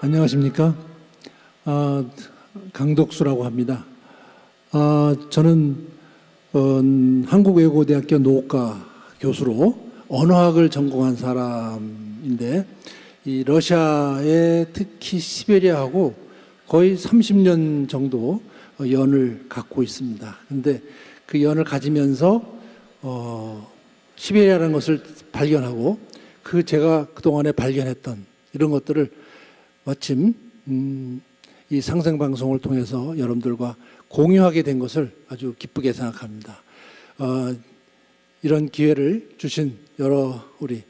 안녕하십니까? 강덕수라고 합니다. 저는 한국외국어대학교 농업과 교수로 언어학을 전공한 사람인데, 이 러시아에 특히 시베리아하고 거의 30년 정도 연을 갖고 있습니다. 그런데 그 연을 가지면서 시베리아라는 것을 발견하고, 제가 그동안에 발견했던 이런 것들을 마침 이 상생방송을 통해서 여러분들과 공유하게 된 것을 아주 기쁘게 생각합니다. 이런 기회를 주신 여러 우리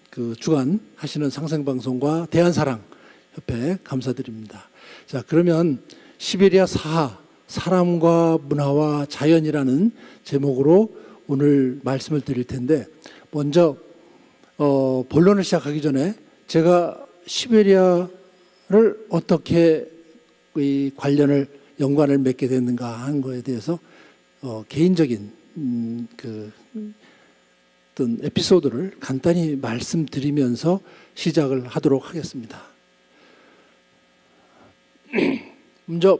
그 주관 하시는 상생방송과 대한사랑협회 감사드립니다. 자, 그러면 시베리아 사하, 사람과 문화와 자연이라는 제목으로 오늘 말씀을 드릴 텐데, 먼저 본론을 시작하기 전에 제가 시베리아를 어떻게 연관을 맺게 됐는가 하는 거에 대해서 개인적인 어떤 에피소드를 간단히 말씀드리면서 시작을 하도록 하겠습니다. 먼저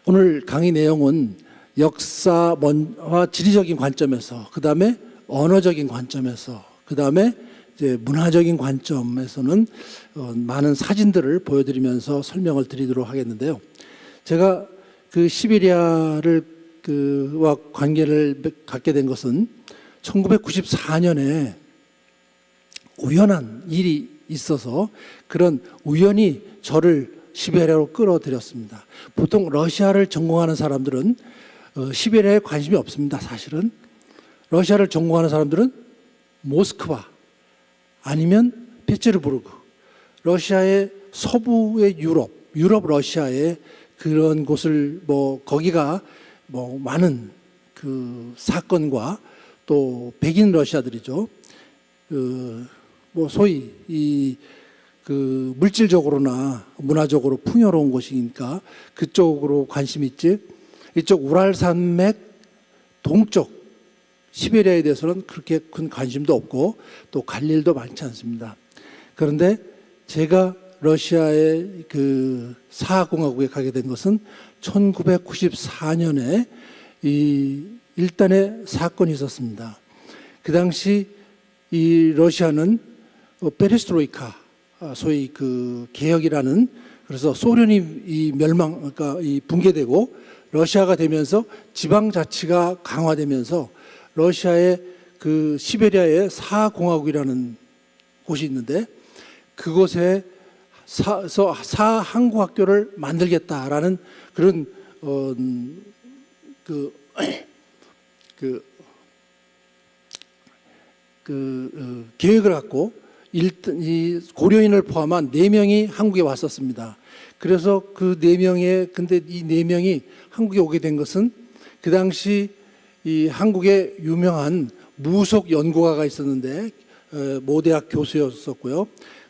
오늘 강의 내용은 역사와 지리적인 관점에서, 그 다음에 언어적인 관점에서, 그 다음에 이제 문화적인 관점에서는 많은 사진들을 보여드리면서 설명을 드리도록 하겠는데요. 제가 그 시베리아를 와 관계를 갖게 된 것은 1994년에 우연한 일이 있어서, 그런 우연이 저를 시베리아로 끌어들였습니다. 보통 러시아를 전공하는 사람들은 시베리아에 관심이 없습니다. 사실은 러시아를 전공하는 사람들은 모스크바 아니면 페테르부르크, 러시아의 서부의 유럽 러시아의 그런 곳을 거기가 많은 그 사건과 또 백인 러시아들이죠. 소위 그 물질적으로나 문화적으로 풍요로운 곳이니까 그쪽으로 관심이 있지, 이쪽 우랄산맥 동쪽 시베리아에 대해서는 그렇게 큰 관심도 없고 또 갈 일도 많지 않습니다. 그런데 제가 러시아의 그 사하공화국에 가게 된 것은 1994년에 이 일단의 사건이 있었습니다. 그 당시 이 러시아는 페레스트로이카, 소위 그 개혁이라는, 그래서 소련이 그러니까 붕괴되고 러시아가 되면서 지방자치가 강화되면서 러시아의 그 시베리아의 사하공화국이라는 곳이 있는데, 그곳에 사한국학교를 만들겠다라는 그런 계획을 갖고 이 고려인을 포함한 4명이 한국에 왔었습니다. 그래서 근데 이 4명이 한국에 오게 된 것은, 그 당시 이 한국에 유명한 무속 연구가가 있었는데 모대학 교수였었고요.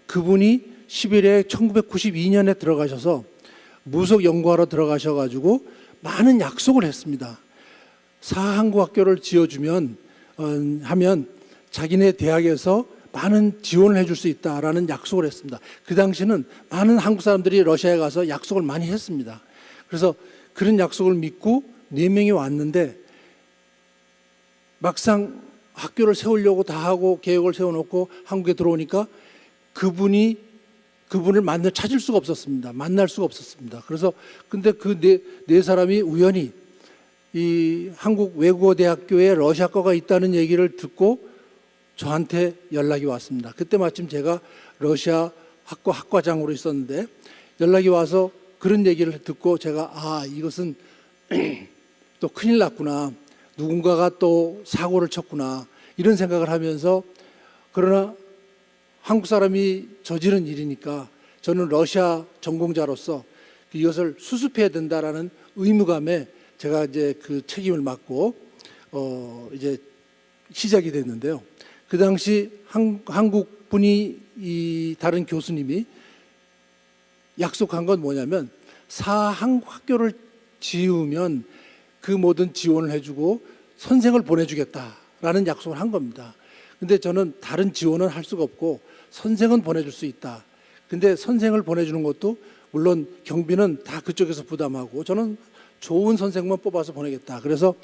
그분이 시베리아에 1992년에 들어가셔서 무속 연구하러 들어가셔가지고 많은 약속을 했습니다. 사한국학교를 지어주면 하면 자기네 대학에서 많은 지원을 해줄 수 있다라는 약속을 했습니다. 그 당시는 많은 한국 사람들이 러시아에 가서 약속을 많이 했습니다. 그래서 그런 약속을 믿고 4명이 왔는데, 막상 학교를 세우려고 다 하고 계획을 세워놓고 한국에 들어오니까 그분을 찾을 수가 없었습니다. 만날 수가 없었습니다. 그래서 근데 그 네 사람이 우연히 이 한국 외국어대학교에 러시아과가 있다는 얘기를 듣고 저한테 연락이 왔습니다. 그때 마침 제가 러시아 학과장으로 있었는데 연락이 와서 그런 얘기를 듣고 제가 이것은 또 큰일 났구나, 누군가가 또 사고를 쳤구나, 이런 생각을 하면서, 그러나 한국 사람이 저지른 일이니까 저는 러시아 전공자로서 이것을 수습해야 된다라는 의무감에 제가 이제 그 책임을 맡고 이제 시작이 됐는데요. 그 당시 한국 분이 다른 교수님이 약속한 건 뭐냐면, 사한국학교를 지으면 그 모든 지원을 해주고 선생을 보내주겠다라는 약속을 한 겁니다. 근데 저는 다른 지원은 할 수가 없고 선생은 보내줄 수 있다. 근데 선생을 보내주는 것도 물론 경비는 다 그쪽에서 부담하고 저는 좋은 선생만 뽑아서 보내겠다. 그래서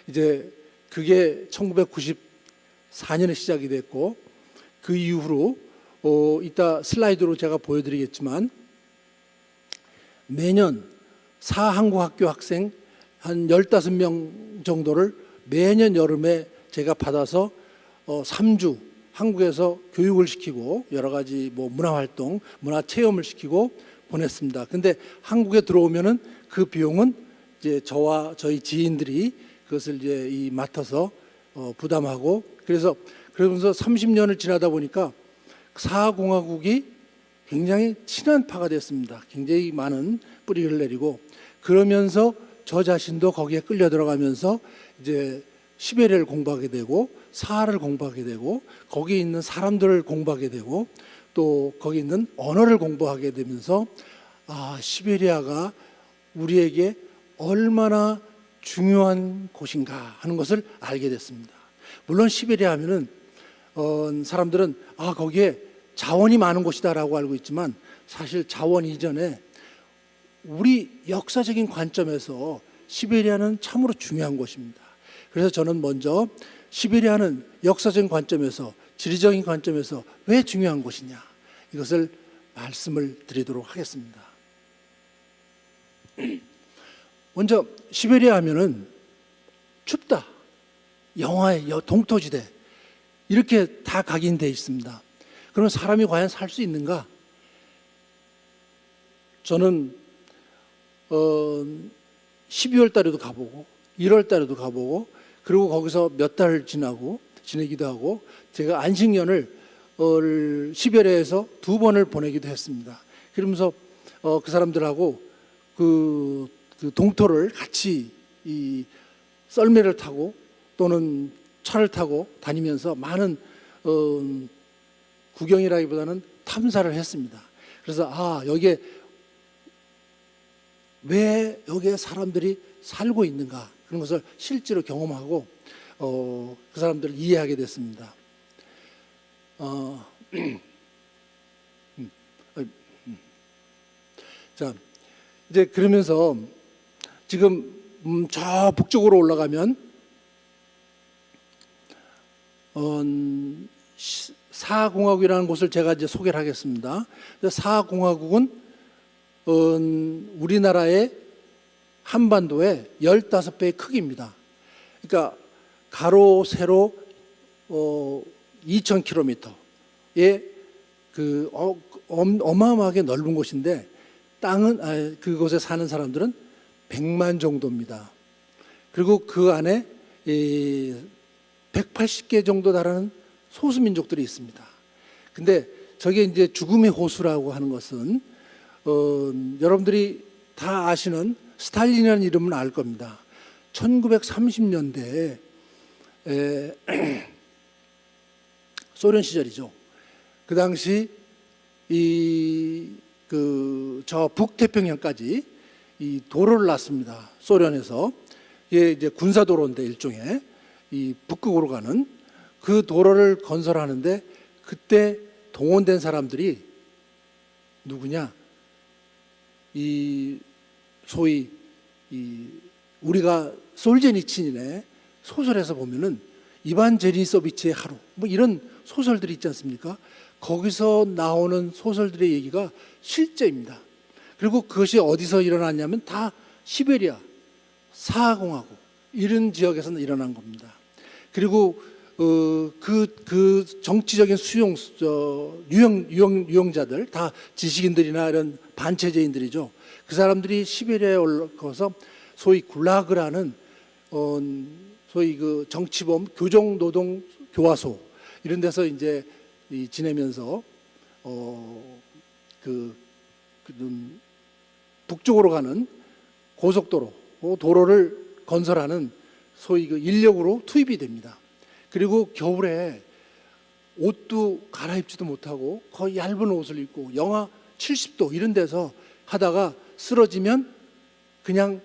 이제 그게 1994년에 시작이 됐고 그 이후로 이따 슬라이드로 제가 보여드리겠지만 매년 사한국학교 학생 한 15명 정도를 매년 여름에 제가 받아서 3주 한국에서 교육을 시키고 여러 가지 뭐 문화활동, 문화체험을 시키고 보냈습니다. 근데 한국에 들어오면은 그 비용은 이제 저와 저희 지인들이 그것을 이제 맡아서 부담하고 그러면서 30년을 지나다 보니까 사하공화국이 굉장히 친한파가 됐습니다. 굉장히 많은 뿌리를 내리고 그러면서 저 자신도 거기에 끌려 들어가면서 이제 시베리아를 공부하게 되고 사하를 공부하게 되고 거기에 있는 사람들을 공부하게 되고 또 거기 있는 언어를 공부하게 되면서 시베리아가 우리에게 얼마나 중요한 곳인가 하는 것을 알게 됐습니다. 물론 시베리아 하면은 사람들은 거기에 자원이 많은 곳이다라고 알고 있지만 사실 자원 이전에 우리 역사적인 관점에서 시베리아는 참으로 중요한 곳입니다. 그래서 저는 먼저 시베리아는 역사적인 관점에서 지리적인 관점에서 왜 중요한 곳이냐 이것을 말씀을 드리도록 하겠습니다. 먼저 시베리아 하면은 춥다, 영하의 동토지대 이렇게 다 각인되어 있습니다. 그러면 사람이 과연 살 수 있는가? 저는 12월 달에도 가보고 1월 달에도 가보고 그리고 거기서 몇 달 지내기도 하고 제가 안식년을 시베리아에서 2번을 보내기도 했습니다. 그러면서 그 사람들하고 그 동토를 같이 이 썰매를 타고 또는 차를 타고 다니면서 많은 구경이라기보다는 탐사를 했습니다. 그래서 여기에 왜 여기에 사람들이 살고 있는가 그런 것을 실제로 경험하고 그 사람들을 이해하게 됐습니다. 자, 이제 그러면서 지금 저 북쪽으로 올라가면 사하공화국이라는 곳을 제가 이제 소개를 하겠습니다. 사하공화국은 우리나라의 한반도의 15배의 크기입니다. 그러니까 가로 세로 2,000km의 그 어마어마하게 넓은 곳인데 땅은 그곳에 사는 사람들은 100만 정도입니다. 그리고 그 안에 180개 정도 달하는 소수민족들이 있습니다. 근데 저게 이제 죽음의 호수라고 하는 것은 여러분들이 다 아시는 스탈린이라는 이름은 알 겁니다. 1930년대에 소련 시절이죠. 그 당시 저 북태평양까지 이 도로를 놨습니다. 소련에서 이게 이제 군사 도로인데 일종의 이 북극으로 가는 그 도로를 건설하는데 그때 동원된 사람들이 누구냐? 소위 우리가 솔제니친의 소설에서 보면은 이반 제리서비치의 하루 뭐 이런 소설들이 있지 않습니까? 거기서 나오는 소설들의 얘기가 실제입니다. 그리고 그것이 어디서 일어났냐면 다 시베리아, 사하공화국 이런 지역에서 일어난 겁니다. 그리고 그 정치적인 유형자들 다 지식인들이나 이런 반체제인들이죠. 그 사람들이 시베리아에 올라가서 소위 굴라그라는 소위 그 정치범 교정노동 교화소 이런 데서 이제 지내면서 북쪽으로 가는 고속도로 도로를 건설하는 소위 그 인력으로 투입이 됩니다. 그리고 겨울에 옷도 갈아입지도 못하고 거의 얇은 옷을 입고 영하 70도 이런 데서 하다가 쓰러지면 그냥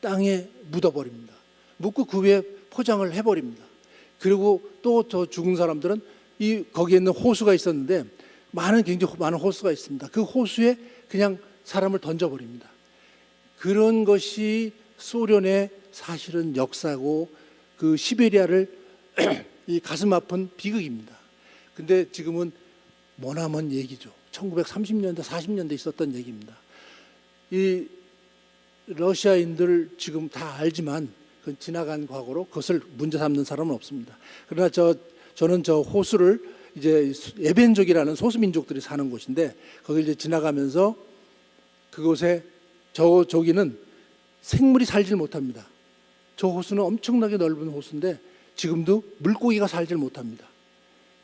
땅에 묻어버립니다. 묻고 그 위에 포장을 해버립니다. 그리고 또 저 죽은 사람들은 이 거기에 있는 호수가 있었는데 굉장히 많은 호수가 있습니다. 그 호수에 그냥 사람을 던져버립니다. 그런 것이 소련의 사실은 역사고 그 시베리아를 이 가슴 아픈 비극입니다. 근데 지금은 머나먼 얘기죠. 1930년대, 40년대 있었던 얘기입니다. 이 러시아인들 지금 다 알지만 그건 지나간 과거로 그것을 문제 삼는 사람은 없습니다. 그러나 저는 저 호수를 이제 에벤족이라는 소수민족들이 사는 곳인데 거기 이제 지나가면서 그곳에 저기는 생물이 살질 못합니다. 저 호수는 엄청나게 넓은 호수인데 지금도 물고기가 살질 못합니다.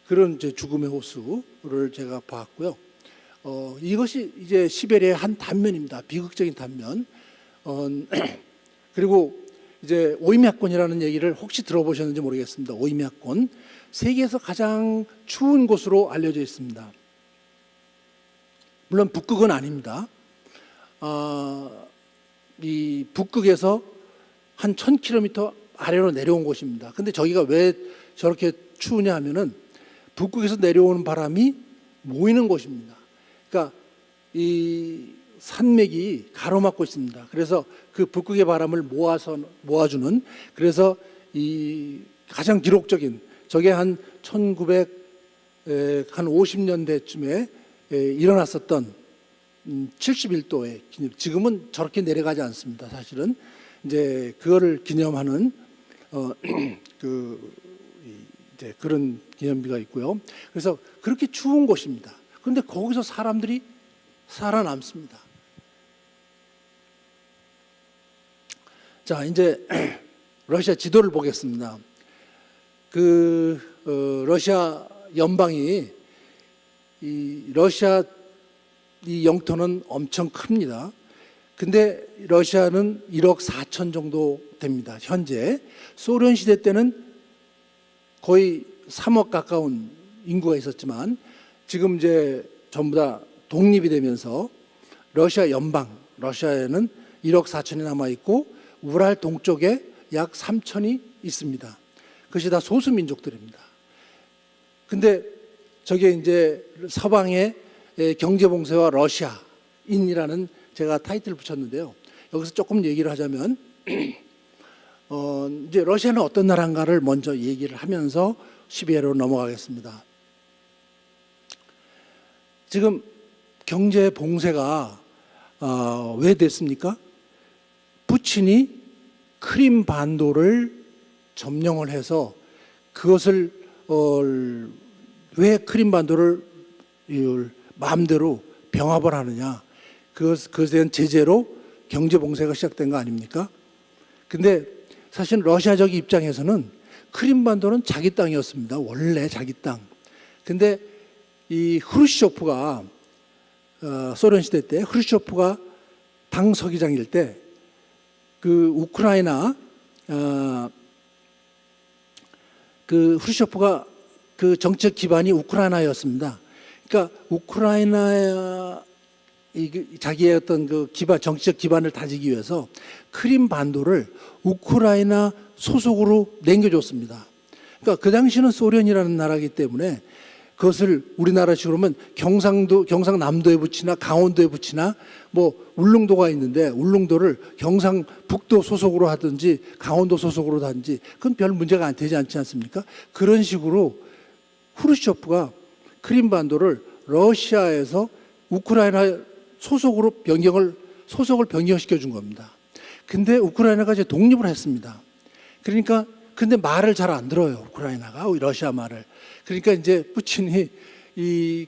그런 이제 죽음의 호수를 제가 봤고요. 이것이 이제 시베리아의 한 단면입니다. 비극적인 단면. 그리고 이제 오이맥권이라는 얘기를 혹시 들어보셨는지 모르겠습니다. 오이맥권. 세계에서 가장 추운 곳으로 알려져 있습니다. 물론 북극은 아닙니다. 이 북극에서 한 1000km 아래로 내려온 곳입니다. 근데 저기가 왜 저렇게 추우냐 하면은 북극에서 내려오는 바람이 모이는 곳입니다. 그러니까 이 산맥이 가로막고 있습니다. 그래서 그 북극의 바람을 모아주는, 그래서 이 가장 기록적인 저게 한 1950년대쯤에 일어났었던 71도의 기념. 지금은 저렇게 내려가지 않습니다. 사실은 이제 그거를 기념하는 이제 그런 기념비가 있고요. 그래서 그렇게 추운 곳입니다. 그런데 거기서 사람들이 살아남습니다. 자, 이제 러시아 지도를 보겠습니다. 러시아 연방이 러시아 이 영토는 엄청 큽니다. 근데 러시아는 1억 4천 정도 됩니다. 현재. 소련 시대 때는 거의 3억 가까운 인구가 있었지만 지금 이제 전부 다 독립이 되면서 러시아 연방, 러시아에는 1억 4천이 남아 있고 우랄 동쪽에 약 3천이 있습니다. 그것이 다 소수 민족들입니다. 근데 저게 이제 서방의 경제봉쇄와 러시아인이라는 제가 타이틀을 붙였는데요. 여기서 조금 얘기를 하자면 이제 러시아는 어떤 나라인가를 먼저 얘기를 하면서 시베리아로 넘어가겠습니다. 지금 경제 봉쇄가 왜 됐습니까? 푸틴이 크림 반도를 점령을 해서 그것을 왜 크림 반도를 마음대로 병합을 하느냐? 그것에 대한 제재로 경제 봉쇄가 시작된 거 아닙니까? 근데 사실 러시아적 입장에서는 크림반도는 자기 땅이었습니다. 원래 자기 땅. 근데 이 후르시초프가 소련 시대 때 후르시초프가 당 서기장일 때 그 우크라이나 그 후르시초프가 그 정책 기반이 우크라이나였습니다. 그러니까 우크라이나 자기의 어떤 그 정치적 기반을 다지기 위해서 크림 반도를 우크라이나 소속으로 남겨줬습니다. 그러니까 그 당시는 소련이라는 나라이기 때문에 그것을 우리나라식으로 하면 경상남도에 붙이나 강원도에 붙이나 뭐 울릉도가 있는데 울릉도를 경상북도 소속으로 하든지 강원도 소속으로 하든지 그건 별 문제가 되지 않지 않습니까? 그런 식으로 후르시초프가 크림반도를 러시아에서 우크라이나 소속을 변경시켜 준 겁니다. 근데 우크라이나가 이제 독립을 했습니다. 그러니까 근데 말을 잘 안 들어요. 우크라이나가 러시아 말을. 그러니까 이제 푸틴이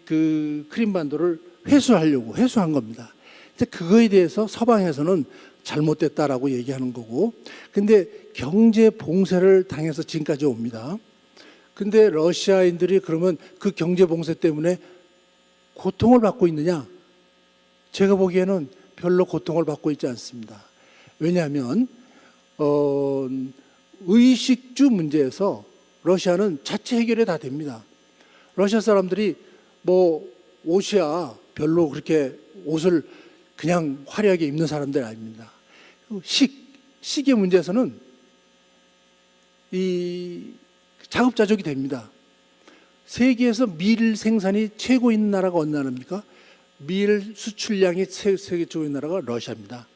그 크림반도를 회수한 겁니다. 이제 그거에 대해서 서방에서는 잘못됐다라고 얘기하는 거고, 근데 경제 봉쇄를 당해서 지금까지 옵니다. 근데 러시아인들이 그러면 그 경제 봉쇄 때문에 고통을 받고 있느냐? 제가 보기에는 별로 고통을 받고 있지 않습니다. 왜냐하면 의식주 문제에서 러시아는 자체 해결이 다 됩니다. 러시아 사람들이 뭐 옷이야 별로 그렇게 옷을 그냥 화려하게 입는 사람들 아닙니다. 식의 문제에서는 이 자급자족이 됩니다. 세계에서 밀 생산이 최고인 나라가 어느 나라입니까? 밀 수출량이 세계 최고인 나라가 러시아입니다.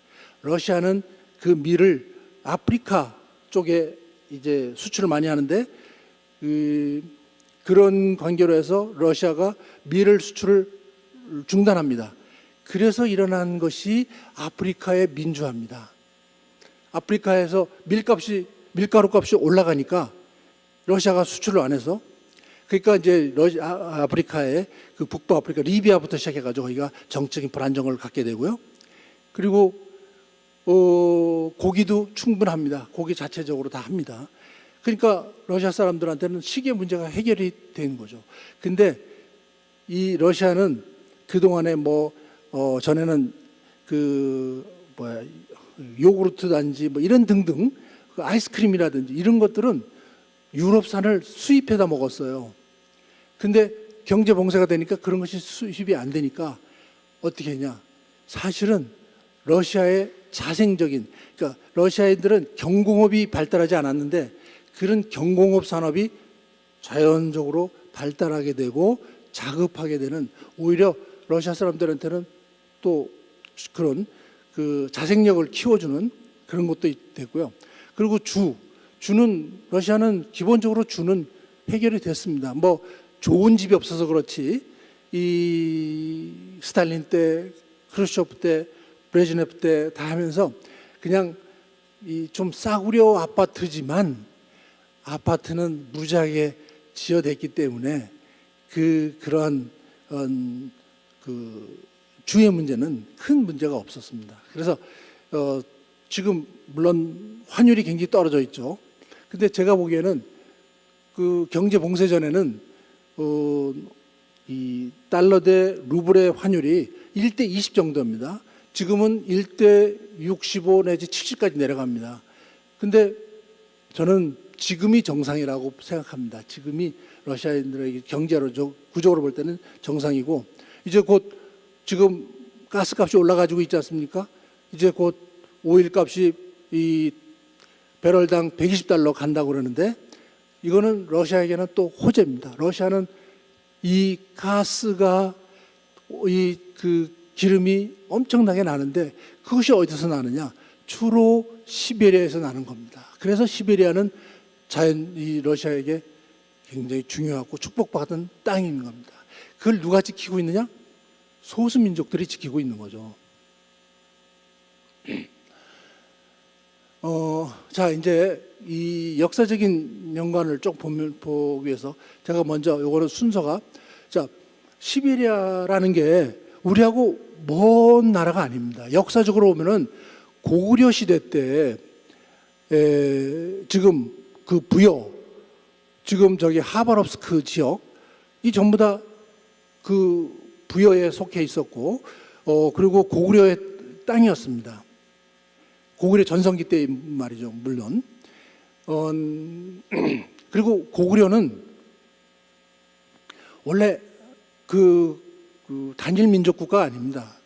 러시아는 그 밀을 아프리카 쪽에 이제 수출을 많이 하는데 그런 관계로 해서 러시아가 밀을 수출을 중단합니다. 그래서 일어난 것이 아프리카의 민주화입니다. 아프리카에서 밀가루 값이 올라가니까 러시아가 수출을 안 해서, 그러니까 이제 아프리카의 그 북부 아프리카 리비아부터 시작해가지고 거기가 정적인 불안정을 갖게 되고요. 그리고 고기도 충분합니다. 고기 자체적으로 다 합니다. 그러니까 러시아 사람들한테는 식의 문제가 해결이 되는 거죠. 근데 이 러시아는 그동안에 전에는 요구르트든지 이런 등등 그 아이스크림이라든지 이런 것들은 유럽산을 수입해다 먹었어요. 근데 경제 봉쇄가 되니까 그런 것이 수입이 안 되니까 어떻게 했냐? 사실은 러시아의 자생적인, 그러니까 러시아인들은 경공업이 발달하지 않았는데 그런 경공업 산업이 자연적으로 발달하게 되고 자급하게 되는, 오히려 러시아 사람들한테는 또 그런 그 자생력을 키워주는 그런 것도 됐고요. 그리고 주는 러시아는 기본적으로 주는 해결이 됐습니다. 좋은 집이 없어서 그렇지 이 스탈린 때, 크루슈초프 때, 브레즈네프 때 다 하면서 그냥 이 좀 싸구려 아파트지만 아파트는 무지하게 지어댔기 때문에 그러한 그 주의 문제는 큰 문제가 없었습니다. 그래서 지금 물론 환율이 굉장히 떨어져 있죠. 근데 제가 보기에는 그 경제 봉쇄 전에는 이 달러 대 루블의 환율이 1대 20 정도입니다. 지금은 1대 65 내지 70까지 내려갑니다. 근데 저는 지금이 정상이라고 생각합니다. 지금이 러시아인들에게 경제로 구조로 볼 때는 정상이고, 이제 곧 지금 가스값이 올라가지고 있지 않습니까? 이제 곧 오일 값이 이 배럴당 120달러 간다고 그러는데 이거는 러시아에게는 또 호재입니다. 러시아는 이 가스가 그 기름이 엄청나게 나는데 그것이 어디서 나느냐? 주로 시베리아에서 나는 겁니다. 그래서 시베리아는 이 러시아에게 굉장히 중요하고 축복받은 땅인 겁니다. 그걸 누가 지키고 있느냐? 소수민족들이 지키고 있는 거죠. 자, 이제 이 역사적인 연관을 쭉 보기 위해서 제가 먼저 요거는 순서가, 자, 시베리아라는 게 우리하고 먼 나라가 아닙니다. 역사적으로 보면은 고구려 시대 때 지금 그 부여, 지금 저기 하바롭스크 지역, 이 전부 다 그 부여에 속해 있었고, 그리고 고구려의 땅이었습니다. 고구려 전성기 때 말이죠, 물론. 그리고 고구려는 원래 그 단일 민족 국가가 아닙니다.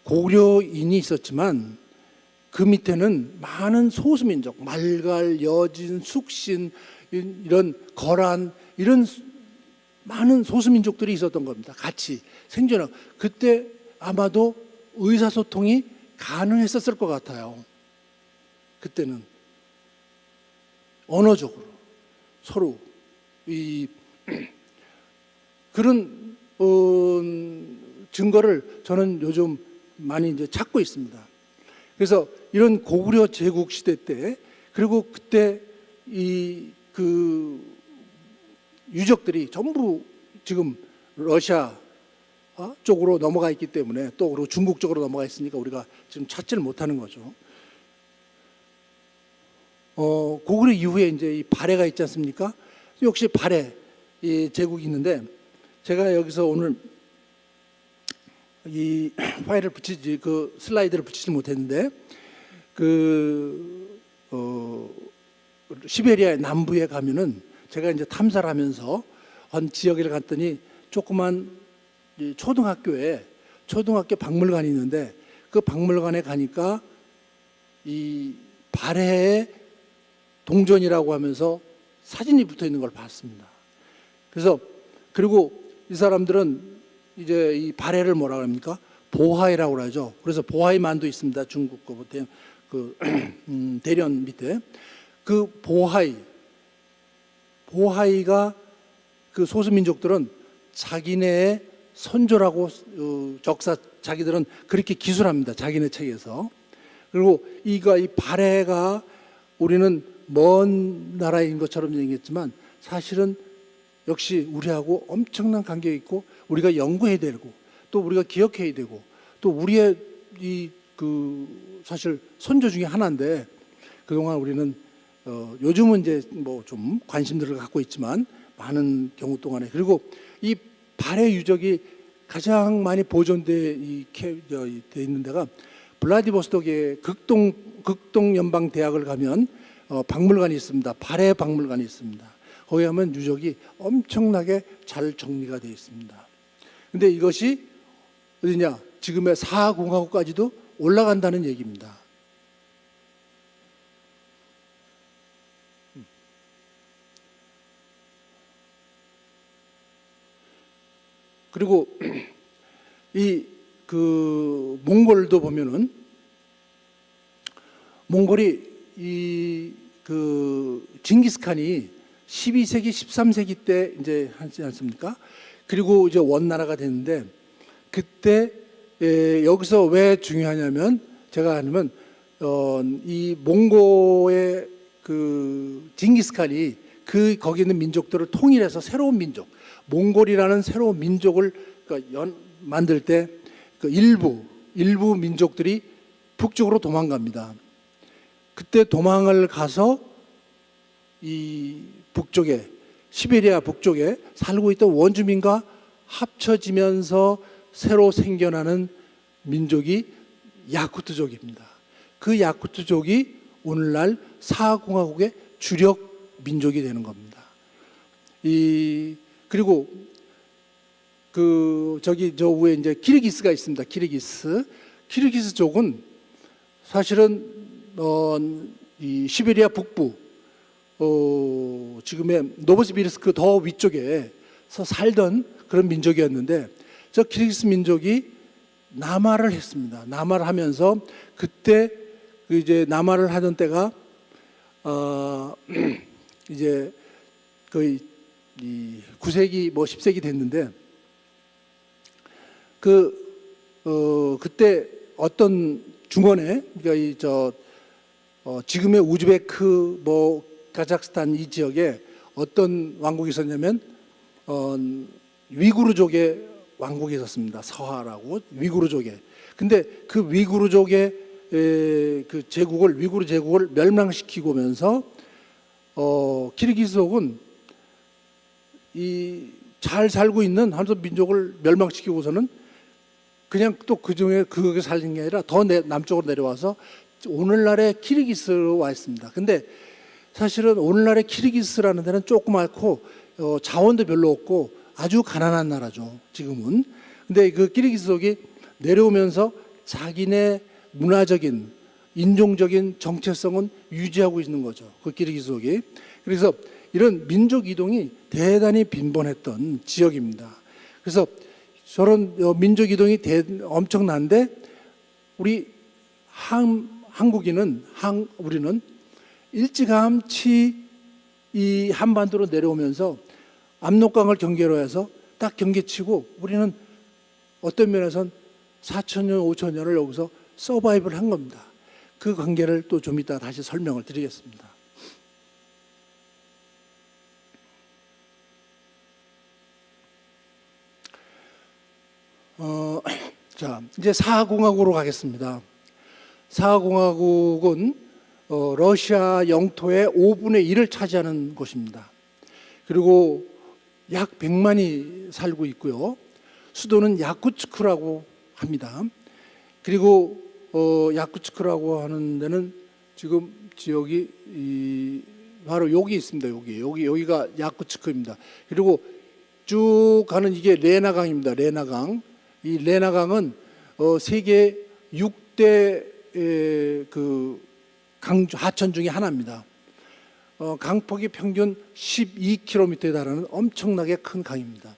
고구려인이 있었지만 그 밑에는 많은 소수민족, 말갈, 여진, 숙신, 이런 거란, 이런 많은 소수민족들이 있었던 겁니다. 같이 생존하고. 그때 아마도 의사소통이 가능했었을 것 같아요. 그때는 언어적으로 서로 그런 증거를 저는 요즘 많이 이제 찾고 있습니다. 그래서 이런 고구려 제국 시대 때, 그리고 그때 그 유적들이 전부 지금 러시아 쪽으로 넘어가 있기 때문에, 또 그리고 중국 쪽으로 넘어가 있으니까 우리가 지금 찾지를 못하는 거죠. 고구려 이후에 이제 이 발해가 있지 않습니까? 역시 발해 이 제국이 있는데, 제가 여기서 오늘 이 파일을 그 슬라이드를 붙이지 못했는데, 시베리아 남부에 가면은 제가 이제 탐사를 하면서 한 지역에 갔더니 조그만 초등학교 박물관이 있는데, 그 박물관에 가니까 이 발해의 동전이라고 하면서 사진이 붙어 있는 걸 봤습니다. 그래서 그리고 이 사람들은 이제 이 발해를 뭐라 그럽니까? 보하이라고 그러죠. 그래서 보하이 만도 있습니다. 중국 그 대련 밑에 그 보하이가 그 소수민족들은 자기네의 선조라고 적사 자기들은 그렇게 기술합니다. 자기네 책에서. 그리고 이 발해가 우리는 먼 나라인 것처럼 얘기했지만 사실은 역시 우리하고 엄청난 관계가 있고 우리가 연구해야 되고 또 우리가 기억해야 되고 또 우리의 사실 선조 중에 하나인데 그동안 우리는 요즘은 이제 뭐 좀 관심들을 갖고 있지만 많은 경우 동안에 그리고 이 발해 유적이 가장 많이 보존돼 있는 데가 블라디보스톡의 극동 연방 대학을 가면 박물관이 있습니다. 발해 박물관이 있습니다. 거기 가면 유적이 엄청나게 잘 정리가 되어 있습니다. 근데 이것이 어디냐? 지금의 사공화국까지도 올라간다는 얘기입니다. 그리고 몽골도 보면은 몽골이 징기스칸이 12세기, 13세기 때 이제 하지 않습니까? 그리고 이제 원나라가 됐는데 그때 여기서 왜 중요하냐면 제가 아니면 이 몽고의 징기스칸이 거기 있는 민족들을 통일해서 새로운 민족, 몽골이라는 새로운 민족을 만들 때 일부 민족들이 북쪽으로 도망갑니다. 그때 도망을 가서 이 북쪽에 시베리아 북쪽에 살고 있던 원주민과 합쳐지면서 새로 생겨나는 민족이 야쿠트족입니다. 그 야쿠트족이 오늘날 사공화국의 주력 민족이 되는 겁니다. 그리고 저 위에 이제 키르기스가 있습니다. 키르기스족은 사실은 이 시베리아 북부 지금의 노보시비르스크 더 위쪽에서 살던 그런 민족이었는데 저 키르기스 민족이 남하를 했습니다. 남하를 하면서 그때 이제 남하를 하던 때가 이제 거의 9세기 뭐 10세기 됐는데 그때 어떤 중원에 그러니까 지금의 우즈베크 뭐 카자흐스탄 이 지역에 어떤 왕국이 있었냐면 위구르족의 왕국이 있었습니다. 서하라고 위구르족에. 근데 그 위구르족의 위구르 제국을 멸망시키고 오면서 키르기스족은 잘 살고 있는 한국 민족을 멸망시키고서는 그냥 또 그중에 그게 살린 게 아니라 더 남쪽으로 내려와서 오늘날의 키르기스로 와 있습니다. 근데 사실은 오늘날의 키르기스라는 데는 조그맣고 자원도 별로 없고 아주 가난한 나라죠. 지금은. 근데 그 키르기스족이 내려오면서 자기네 문화적인 인종적인 정체성은 유지하고 있는 거죠. 그 키르기스족이. 그래서 이런 민족 이동이 대단히 빈번했던 지역입니다. 그래서 저런 민족 이동이 엄청난데 우리 우리는 일찌감치 이 한반도로 내려오면서 압록강을 경계로 해서 딱 경계치고 우리는 어떤 면에서는 4,000년, 5,000년을 여기서 서바이브를 한 겁니다. 그 관계를 또 좀 이따 다시 설명을 드리겠습니다. 자, 이제 사하공화국으로 가겠습니다. 사하공화국은 러시아 영토의 5분의 1을 차지하는 곳입니다. 그리고 약 100만이 살고 있고요. 수도는 야쿠츠크라고 합니다. 그리고 야쿠츠크라고 하는 데는 지금 지역이 바로 여기 있습니다. 여기가 야쿠츠크입니다. 그리고 쭉 가는 이게 레나강입니다. 레나강. 이 레나강은 세계 6대 하천 중에 하나입니다. 강폭이 평균 12km에 달하는 엄청나게 큰 강입니다.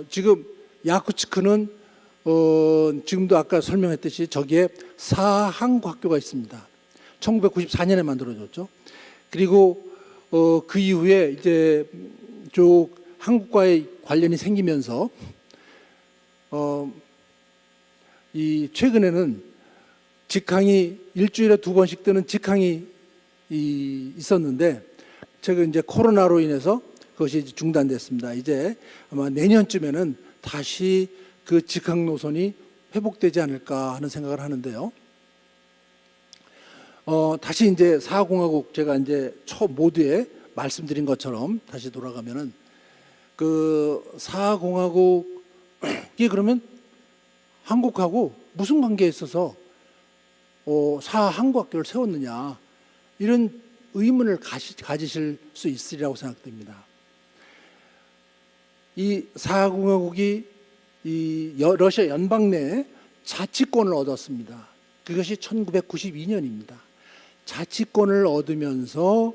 지금 야쿠츠크는 지금도 아까 설명했듯이 저기에 사항학교가 있습니다. 1994년에 만들어졌죠. 그리고 그 이후에 이제 쭉 한국과의 관련이 생기면서 이 최근에는 직항이 일주일에 2번씩 뜨는 직항이 있었는데 최근 이제 코로나로 인해서 그것이 중단됐습니다. 이제 아마 내년쯤에는 다시 그 직항 노선이 회복되지 않을까 하는 생각을 하는데요. 다시 이제 사공화국 제가 이제 모두에 말씀드린 것처럼 다시 돌아가면은 그 사공화국이 그러면 한국하고 무슨 관계에 있어서 사한국학교를 세웠느냐 이런 의문을 가지실 수 있으리라고 생각됩니다. 이 사공화국이 이 러시아 연방 내에 자치권을 얻었습니다. 그것이 1992년입니다. 자치권을 얻으면서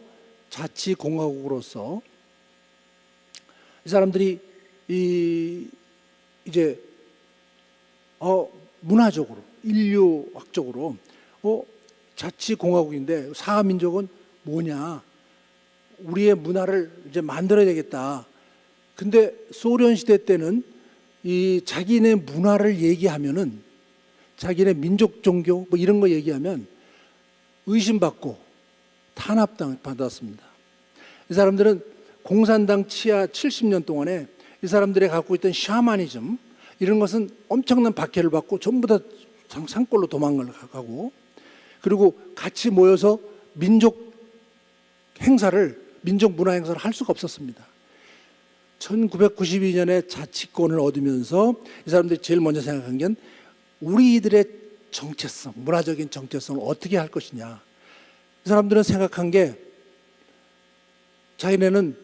자치공화국으로서 이 사람들이 이제 문화적으로 인류학적으로 자치공화국인데 사민족은 뭐냐 우리의 문화를 이제 만들어야 되겠다. 근데 소련 시대 때는 이 자기네 문화를 얘기하면은 자기네 민족 종교 뭐 이런 거 얘기하면 의심받고 탄압당 받았습니다. 이 사람들은 공산당 치하 70년 동안에 이 사람들이 갖고 있던 샤머니즘 이런 것은 엄청난 박해를 받고 전부 다 산골로 도망을 가고 그리고 같이 모여서 민족 문화 행사를 할 수가 없었습니다. 1992년에 자치권을 얻으면서 이 사람들이 제일 먼저 생각한 게 우리들의 정체성, 문화적인 정체성을 어떻게 할 것이냐. 이 사람들은 생각한 게 자기네는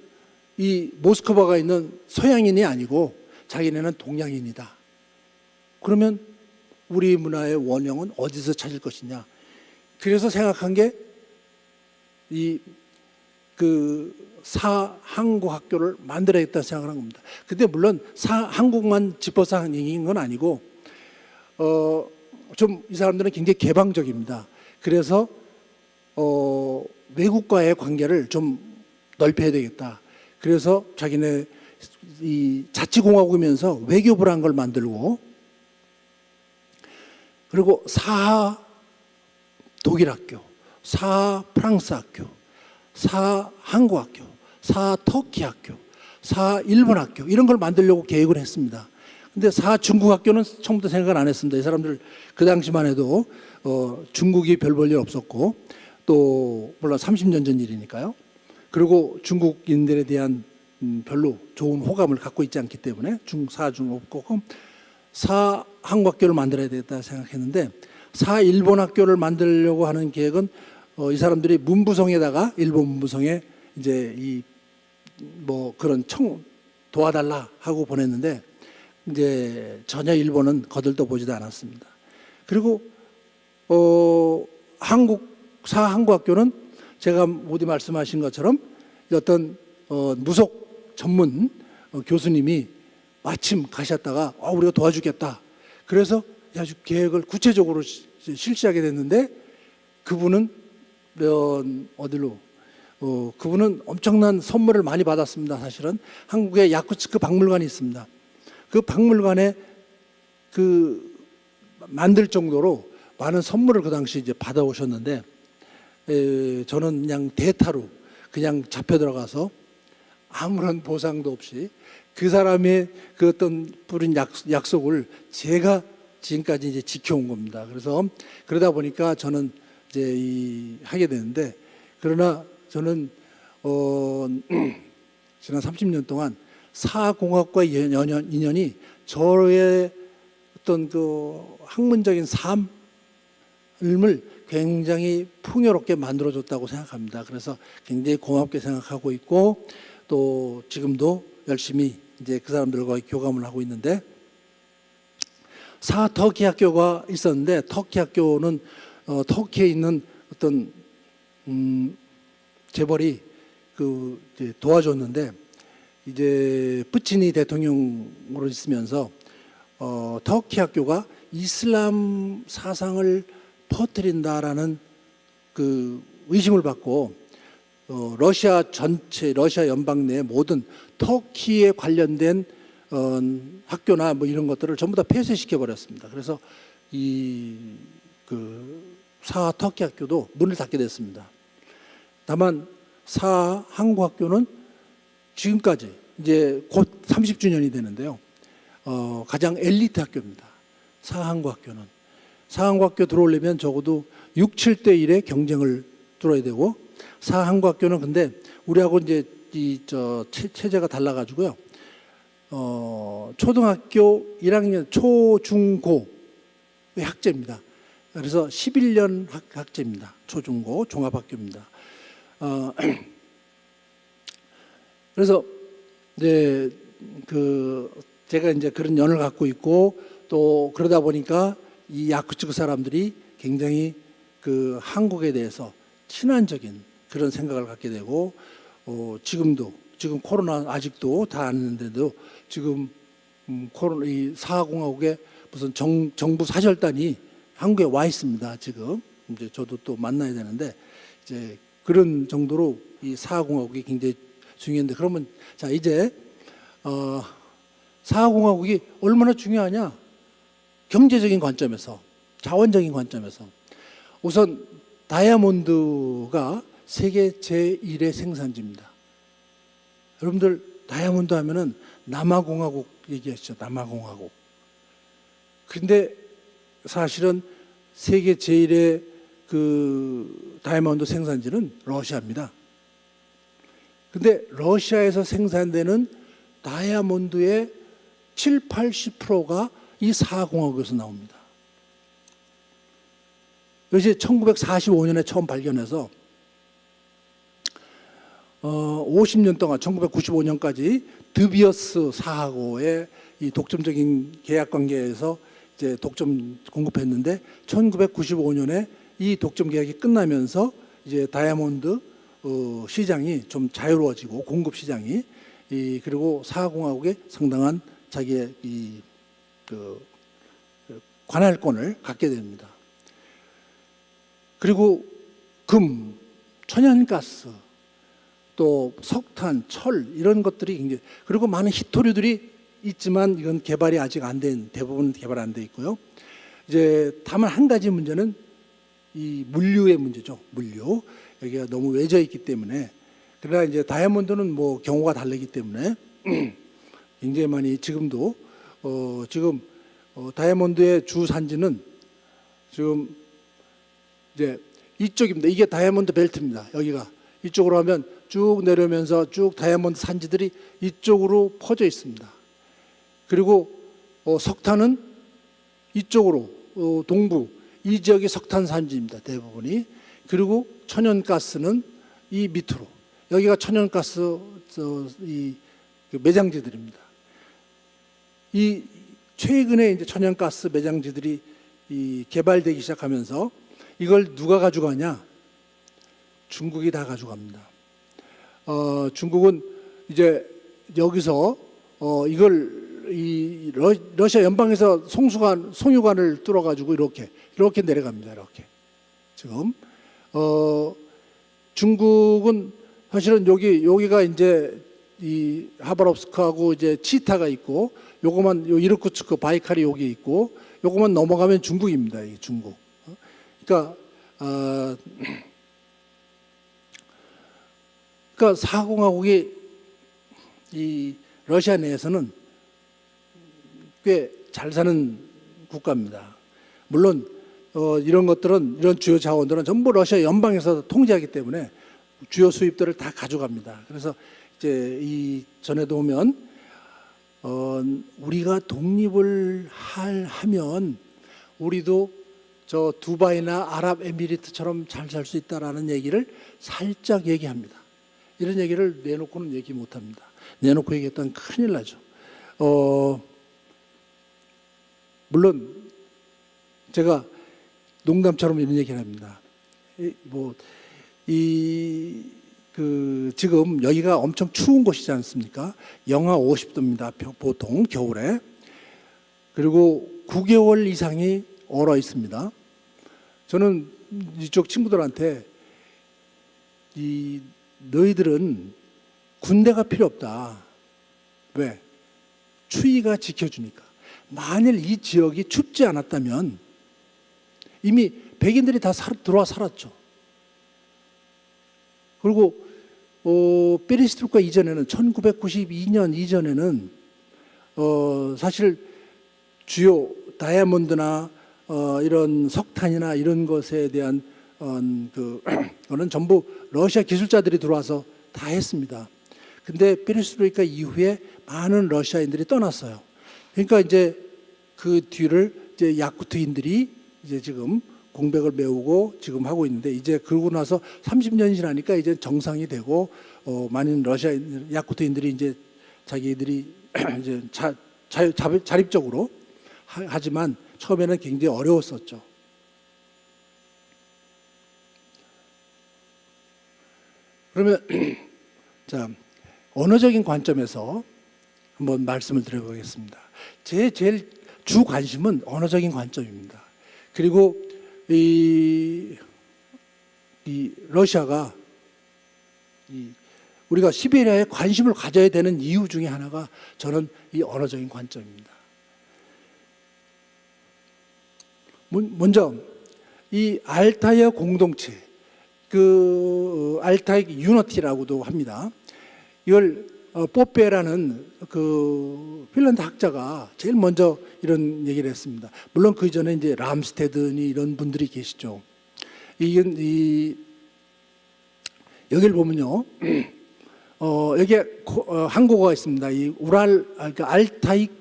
이 모스크바가 있는 서양인이 아니고 자기네는 동양인이다. 그러면 우리 문화의 원형은 어디서 찾을 것이냐. 그래서 생각한 게 그 사한국학교를 만들어야겠다 생각을 한 겁니다. 근데 물론 한국만 짚어서 한 얘기인 건 아니고 좀 이 사람들은 굉장히 개방적입니다. 그래서 외국과의 관계를 좀 넓혀야 되겠다. 그래서 자기네 이 자치공화국이면서 외교부를 한 걸 만들고 그리고 사하 독일학교, 사하 프랑스학교, 사하 한국학교, 사하 터키학교, 사하 일본학교 이런 걸 만들려고 계획을 했습니다. 근데 사하 중국학교는 처음부터 생각을 안 했습니다. 이 사람들 그 당시만 해도 중국이 별 볼 일 없었고 또 물론 30년 전 일이니까요. 그리고 중국인들에 대한 별로 좋은 호감을 갖고 있지 않기 때문에 사중 없고 사한국학교를 만들어야 되겠다 생각했는데 사일본학교를 만들려고 하는 계획은 이 사람들이 문부성에다가 일본 문부성에 이제 뭐 그런 도와달라 하고 보냈는데 이제 전혀 일본은 거들떠 보지도 않았습니다. 그리고 사한국학교는 제가 모두 말씀하신 것처럼 어떤 무속 전문 교수님이 마침 가셨다가 우리가 도와주겠다. 그래서 아주 계획을 구체적으로 실시하게 됐는데 그분은 그분은 엄청난 선물을 많이 받았습니다. 사실은 한국에 야쿠츠크 박물관이 있습니다. 그 박물관에 만들 정도로 많은 선물을 그 당시 이제 받아오셨는데 저는 그냥 대타로 그냥 잡혀 들어가서 아무런 보상도 없이 그 사람의 그 어떤 뿌린 약속을 제가 지금까지 이제 지켜온 겁니다. 그래서 그러다 보니까 저는 이제 하게 되는데 그러나 저는 지난 30년 동안 사공학과의 인연이 저의 어떤 그 학문적인 삶을 굉장히 풍요롭게 만들어줬다고 생각합니다. 그래서 굉장히 고맙게 생각하고 있고 또 지금도 열심히 이제 그 사람들과 교감을 하고 있는데 터키 학교가 있었는데 터키 학교는 터키에 있는 어떤 재벌이 이제 도와줬는데 이제 푸치니 대통령으로 있으면서 터키 학교가 이슬람 사상을 퍼뜨린다라는 그 의심을 받고 러시아 전체 러시아 연방 내 모든 터키에 관련된 학교나 뭐 이런 것들을 전부 다 폐쇄시켜 버렸습니다. 그래서 사하 터키 학교도 문을 닫게 됐습니다. 다만 사하 한국 학교는 지금까지 이제 곧 30주년이 되는데요. 가장 엘리트 학교입니다. 사하 한국 학교는. 사하 한국 학교 들어오려면 적어도 6, 7대 1의 경쟁을 뚫어야 되고, 사하 한국 학교는 근데 우리하고 이제 체제가 달라가지고요. 초등학교 1학년 초중고의 학제입니다. 그래서 11년 학제입니다. 초중고 종합학교입니다. 그래서 이제 제가 이제 그런 연을 갖고 있고 또 그러다 보니까 이 야쿠츠크 사람들이 굉장히 한국에 대해서 친환적인 그런 생각을 갖게 되고 지금 코로나 아직도 다 아는데도 지금 이 사하공화국에 무슨 정부 사절단이 한국에 와 있습니다. 지금 이제 저도 또 만나야 되는데 이제 그런 정도로 이 사하공화국이 굉장히 중요한데, 그러면 자 이제 사하공화국이 얼마나 중요하냐? 경제적인 관점에서, 자원적인 관점에서 우선 다이아몬드가 세계 제1의 생산지입니다. 여러분들 다이아몬드 하면은 남아공화국 얘기하시죠. 남아공화국. 근데 사실은 세계 제1의 다이아몬드 생산지는 러시아입니다. 근데 러시아에서 생산되는 다이아몬드의 7, 80%가 이 사하공화국에서 나옵니다. 이것이 1945년에 처음 발견해서 50년 동안 1995년까지 드비어스 사하고의 이 독점적인 계약 관계에서 이제 독점 공급했는데 1995년에 이 독점 계약이 끝나면서 이제 다이아몬드 시장이 좀 자유로워지고 공급 시장이 그리고 사하공화국에 상당한 자기의 관할권을 갖게 됩니다. 그리고 금, 천연가스, 또 석탄, 철 이런 것들이 굉장히, 그리고 많은 희토류들이 있지만 이건 개발이 아직 안 된, 대부분 개발 안 돼 있고요. 이제 다만 한 가지 문제는 이 물류의 문제죠. 물류. 여기가 너무 외져 있기 때문에. 그러나 이제 다이아몬드는 뭐 경우가 다르기 때문에 굉장히 많이 지금도 다이아몬드의 주 산지는 지금 이제 이쪽입니다. 이게 다이아몬드 벨트입니다. 여기가 이쪽으로 하면 쭉 내려오면서 쭉 다이아몬드 산지들이 이쪽으로 퍼져 있습니다. 그리고 석탄은 이쪽으로 동부 이 지역이 석탄 산지입니다. 대부분이. 그리고 천연가스는 이 밑으로, 여기가 천연가스 매장지들입니다. 이 최근에 이제 천연가스 매장지들이 개발되기 시작하면서 이걸 누가 가져가냐? 중국이 다 가져갑니다. 중국은 이제 여기서 이걸 러시아 연방에서 송유관을 뚫어가지고 이렇게 내려갑니다. 이렇게 지금 중국은 사실은 여기가 이제 이 하바롭스크하고 이제 치타가 있고 요거만 요 이르쿠츠크 바이칼이 여기 있고 요거만 넘어가면 중국입니다. 이 중국. 그러니까 사하공화국이 이 러시아 내에서는 꽤 잘 사는 국가입니다. 물론 이런 것들은, 이런 주요 자원들은 전부 러시아 연방에서 통제하기 때문에 주요 수입들을 다 가져갑니다. 그래서 이제 전에도 오면 우리가 독립을 하면 우리도 저 두바이나 아랍에미리트처럼 잘 살 수 있다라는 얘기를 살짝 얘기합니다. 이런 얘기를 내놓고는 얘기 못합니다. 내놓고 얘기했다면 큰일 나죠. 물론 제가 농담처럼 이런 얘기를 합니다. 지금 여기가 엄청 추운 곳이지 않습니까? 영하 50도입니다. 보통 겨울에. 그리고 9개월 이상이 얼어 있습니다. 저는 이쪽 친구들한테 너희들은 군대가 필요 없다. 왜? 추위가 지켜주니까. 만일 이 지역이 춥지 않았다면 이미 백인들이 다 들어와 살았죠. 그리고 페리스트로이카 이전에는 1992년 이전에는 사실 주요 다이아몬드나 이런 석탄이나 이런 것에 대한 그거는 전부 러시아 기술자들이 들어와서 다 했습니다. 근데 페리스트로이카 이후에 많은 러시아인들이 떠났어요. 그러니까 이제 그 뒤를 이제 야쿠트인들이 이제 지금 공백을 메우고 지금 하고 있는데, 이제 그러고 나서 30년이 지나니까 이제 정상이 되고 많은 러시아 야쿠트인들이 이제 자기들이 이제 자립적으로 하지만 처음에는 굉장히 어려웠었죠. 그러면 자, 언어적인 관점에서 한번 말씀을 드려보겠습니다. 제 제일 주 관심은 언어적인 관점입니다. 그리고 이 러시아가 우리가 시베리아에 관심을 가져야 되는 이유 중에 하나가 저는 이 언어적인 관점입니다. 먼저 이 알타이어 공동체, 그 알타익 유니티라고도 합니다. 이걸 뽀페라는 그 핀란드 학자가 제일 먼저 이런 얘기를 했습니다. 물론 그 전에 이제 람스테든이 이런 분들이 계시죠. 여기를 보면요, 여기에 한국어가 있습니다. 이 그러니까 알타익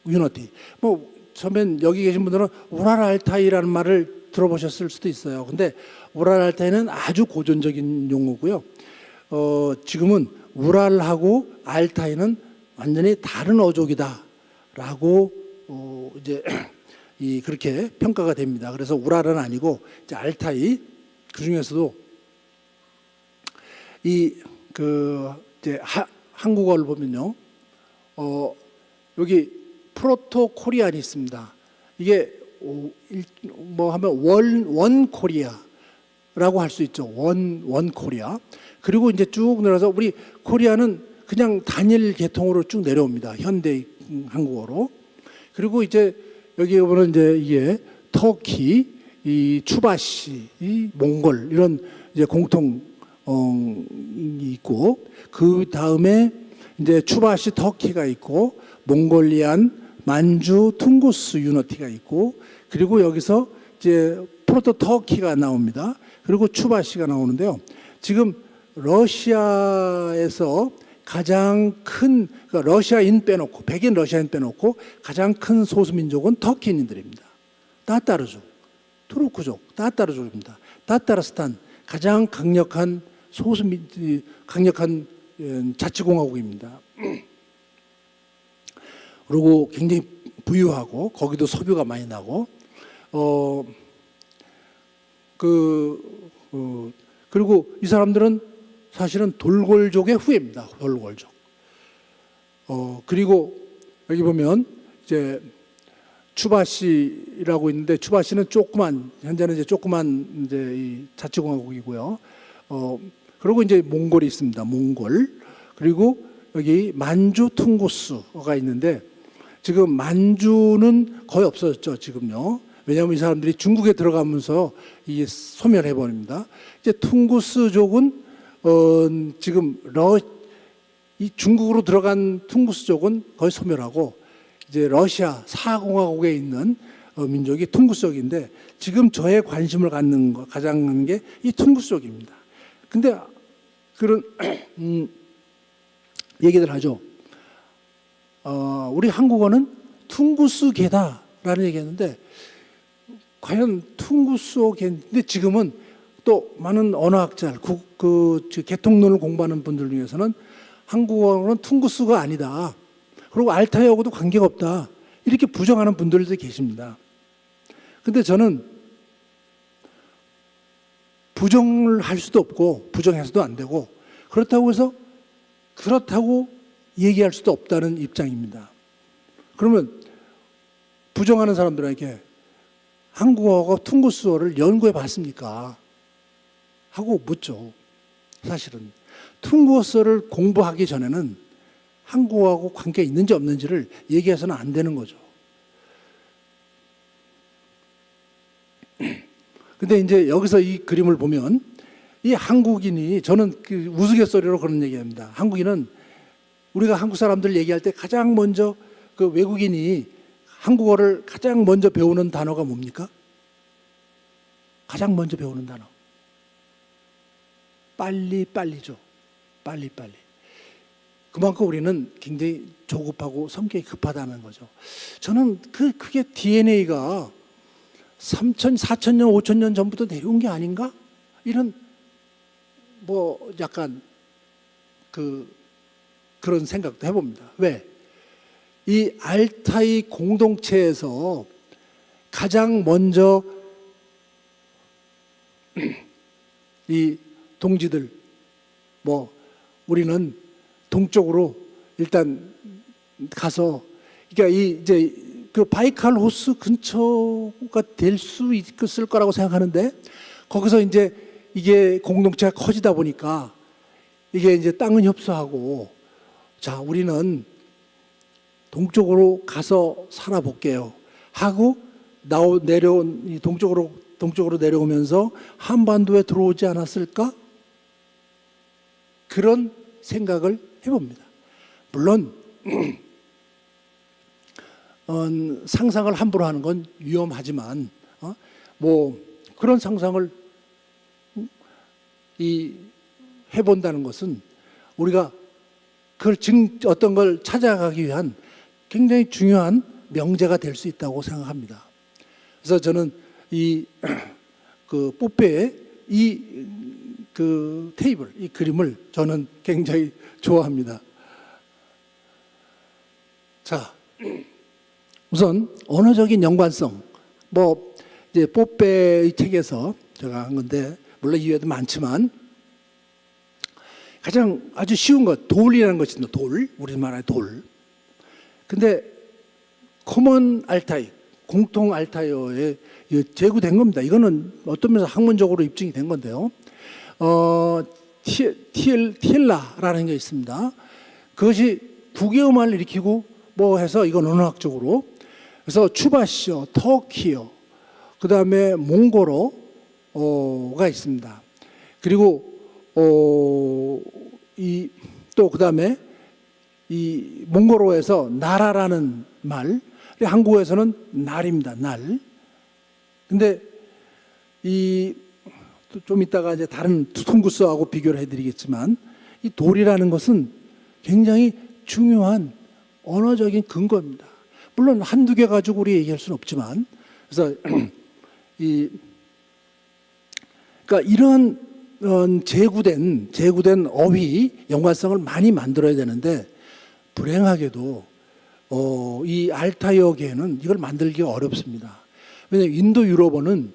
유니티. 뭐 처음엔 여기 계신 분들은 우랄 알타이라는 말을 들어보셨을 수도 있어요. 근데 우랄 알타이는 아주 고전적인 용어고요. 지금은 우랄하고 알타이는 완전히 다른 어족이다라고 이제 그렇게 평가가 됩니다. 그래서 우랄은 아니고 이제 알타이, 그 중에서도 이제 한국어를 보면요, 여기 프로토 코리안이 있습니다. 이게 뭐 하면 원 코리아라고 할 수 있죠. 원 코리아. 그리고 이제 쭉 내려서 우리 코리아는 그냥 단일 계통으로 쭉 내려옵니다. 현대 한국어로. 그리고 이제 여기 보면 이제 이게 터키, 이 추바시, 이 몽골 이런 이제 공통 있고, 그 다음에 이제 추바시 터키가 있고, 몽골리안 만주 퉁구스 유니티가 있고, 그리고 여기서 이제 프로토 터키가 나옵니다. 그리고 추바시가 나오는데요. 지금 러시아에서 가장 큰, 그러니까 러시아인 빼놓고, 백인 러시아인 빼놓고 가장 큰 소수민족은 터키인들입니다. 타타르족, 투르크족, 타타르족입니다. 타타르스탄 가장 강력한 강력한 자치공화국입니다. 그리고 굉장히 부유하고 거기도 석유가 많이 나고 그리고 이 사람들은 사실은 돌골족의 후예입니다. 돌골족. 그리고 여기 보면 이제 추바시라고 있는데, 추바시는 현재는 이제 조그만 이제 이 자치공화국이고요. 그리고 이제 몽골이 있습니다. 몽골. 그리고 여기 만주 퉁구스가 있는데, 지금 만주는 거의 없어졌죠, 지금요. 왜냐하면 이 사람들이 중국에 들어가면서 이게 소멸해 버립니다. 이제 퉁구스족은 지금 이 중국으로 들어간 퉁구스족은 거의 소멸하고, 이제 러시아 사공화국에 있는 민족이 퉁구스족인데, 지금 저의 관심을 가장 갖는 게 이 퉁구스족입니다. 근데 그런 얘기들 하죠. 우리 한국어는 퉁구스계다라는 얘기했는데, 과연 퉁구스계인데, 지금은 또 많은 언어학자, 개통론을 공부하는 분들 중에서는 한국어는 퉁구스가 아니다, 그리고 알타이어하고도 관계가 없다, 이렇게 부정하는 분들도 계십니다. 근데 저는 부정을 할 수도 없고 부정해서도 안 되고, 그렇다고 해서 그렇다고 얘기할 수도 없다는 입장입니다. 그러면 부정하는 사람들에게 한국어하고 퉁구스어를 연구해 봤습니까? 하고 묻죠. 사실은 퉁구어스어를 공부하기 전에는 한국어하고 관계 있는지 없는지를 얘기해서는 안 되는 거죠. 근데 이제 여기서 이 그림을 보면 이 한국인이, 저는 그 우스갯소리로 그런 얘기합니다. 한국인은 우리가 한국 사람들 얘기할 때 가장 먼저 그 외국인이 한국어를 가장 먼저 배우는 단어가 뭡니까? 가장 먼저 배우는 단어. 빨리빨리죠. 빨리빨리. 그만큼 우리는 굉장히 조급하고 성격이 급하다는 거죠. 저는 그게 DNA가 3천, 4천 년, 5천 년 전부터 내려온 게 아닌가? 이런 뭐 약간 그런 생각도 해봅니다. 왜? 이 알타이 공동체에서 가장 먼저 이 동지들, 뭐 우리는 동쪽으로 일단 가서, 그러니까 이제 그 바이칼 호수 근처가 될 수 있을 거라고 생각하는데, 거기서 이제 이게 공동체가 커지다 보니까 이게 이제 땅은 협소하고, 자 우리는 동쪽으로 가서 살아볼게요 하고 내려온 동쪽으로 내려오면서 한반도에 들어오지 않았을까? 그런 생각을 해봅니다. 물론 상상을 함부로 하는 건 위험하지만 뭐 그런 상상을 해본다는 것은 우리가 그걸 어떤 걸 찾아가기 위한 굉장히 중요한 명제가 될 수 있다고 생각합니다. 그래서 저는 그 뽀페의 그 테이블, 이 그림을 저는 굉장히 좋아합니다. 자, 우선 언어적인 연관성, 뭐 이제 뽀페의 책에서 제가 한 건데, 물론 이외에도 많지만 가장 아주 쉬운 것, 돌이라는 것이 있습니다. 돌, 우리말의 돌. 근데 커먼 알타이, 공통 알타이어에 제구된 겁니다. 이거는 어떤 면에서 학문적으로 입증이 된 건데요. 티엘라라는 게 있습니다. 그것이 국외음을 일으키고 뭐 해서 이건 언어학적으로. 그래서 추바시어, 터키어, 그 다음에 몽고로가 있습니다. 그리고 또 그 다음에 이 몽고로에서 나라라는 말, 한국어에서는 날입니다. 날. 근데 좀 이따가 이제 다른 퉁구스어하고 비교를 해드리겠지만, 이 돌이라는 것은 굉장히 중요한 언어적인 근거입니다. 물론 한두 개 가지고 우리 얘기할 수는 없지만, 그래서 그러니까 이런 제구된 어휘 연관성을 많이 만들어야 되는데, 불행하게도 이 알타이어계는 이걸 만들기가 어렵습니다. 왜냐하면 인도 유럽어는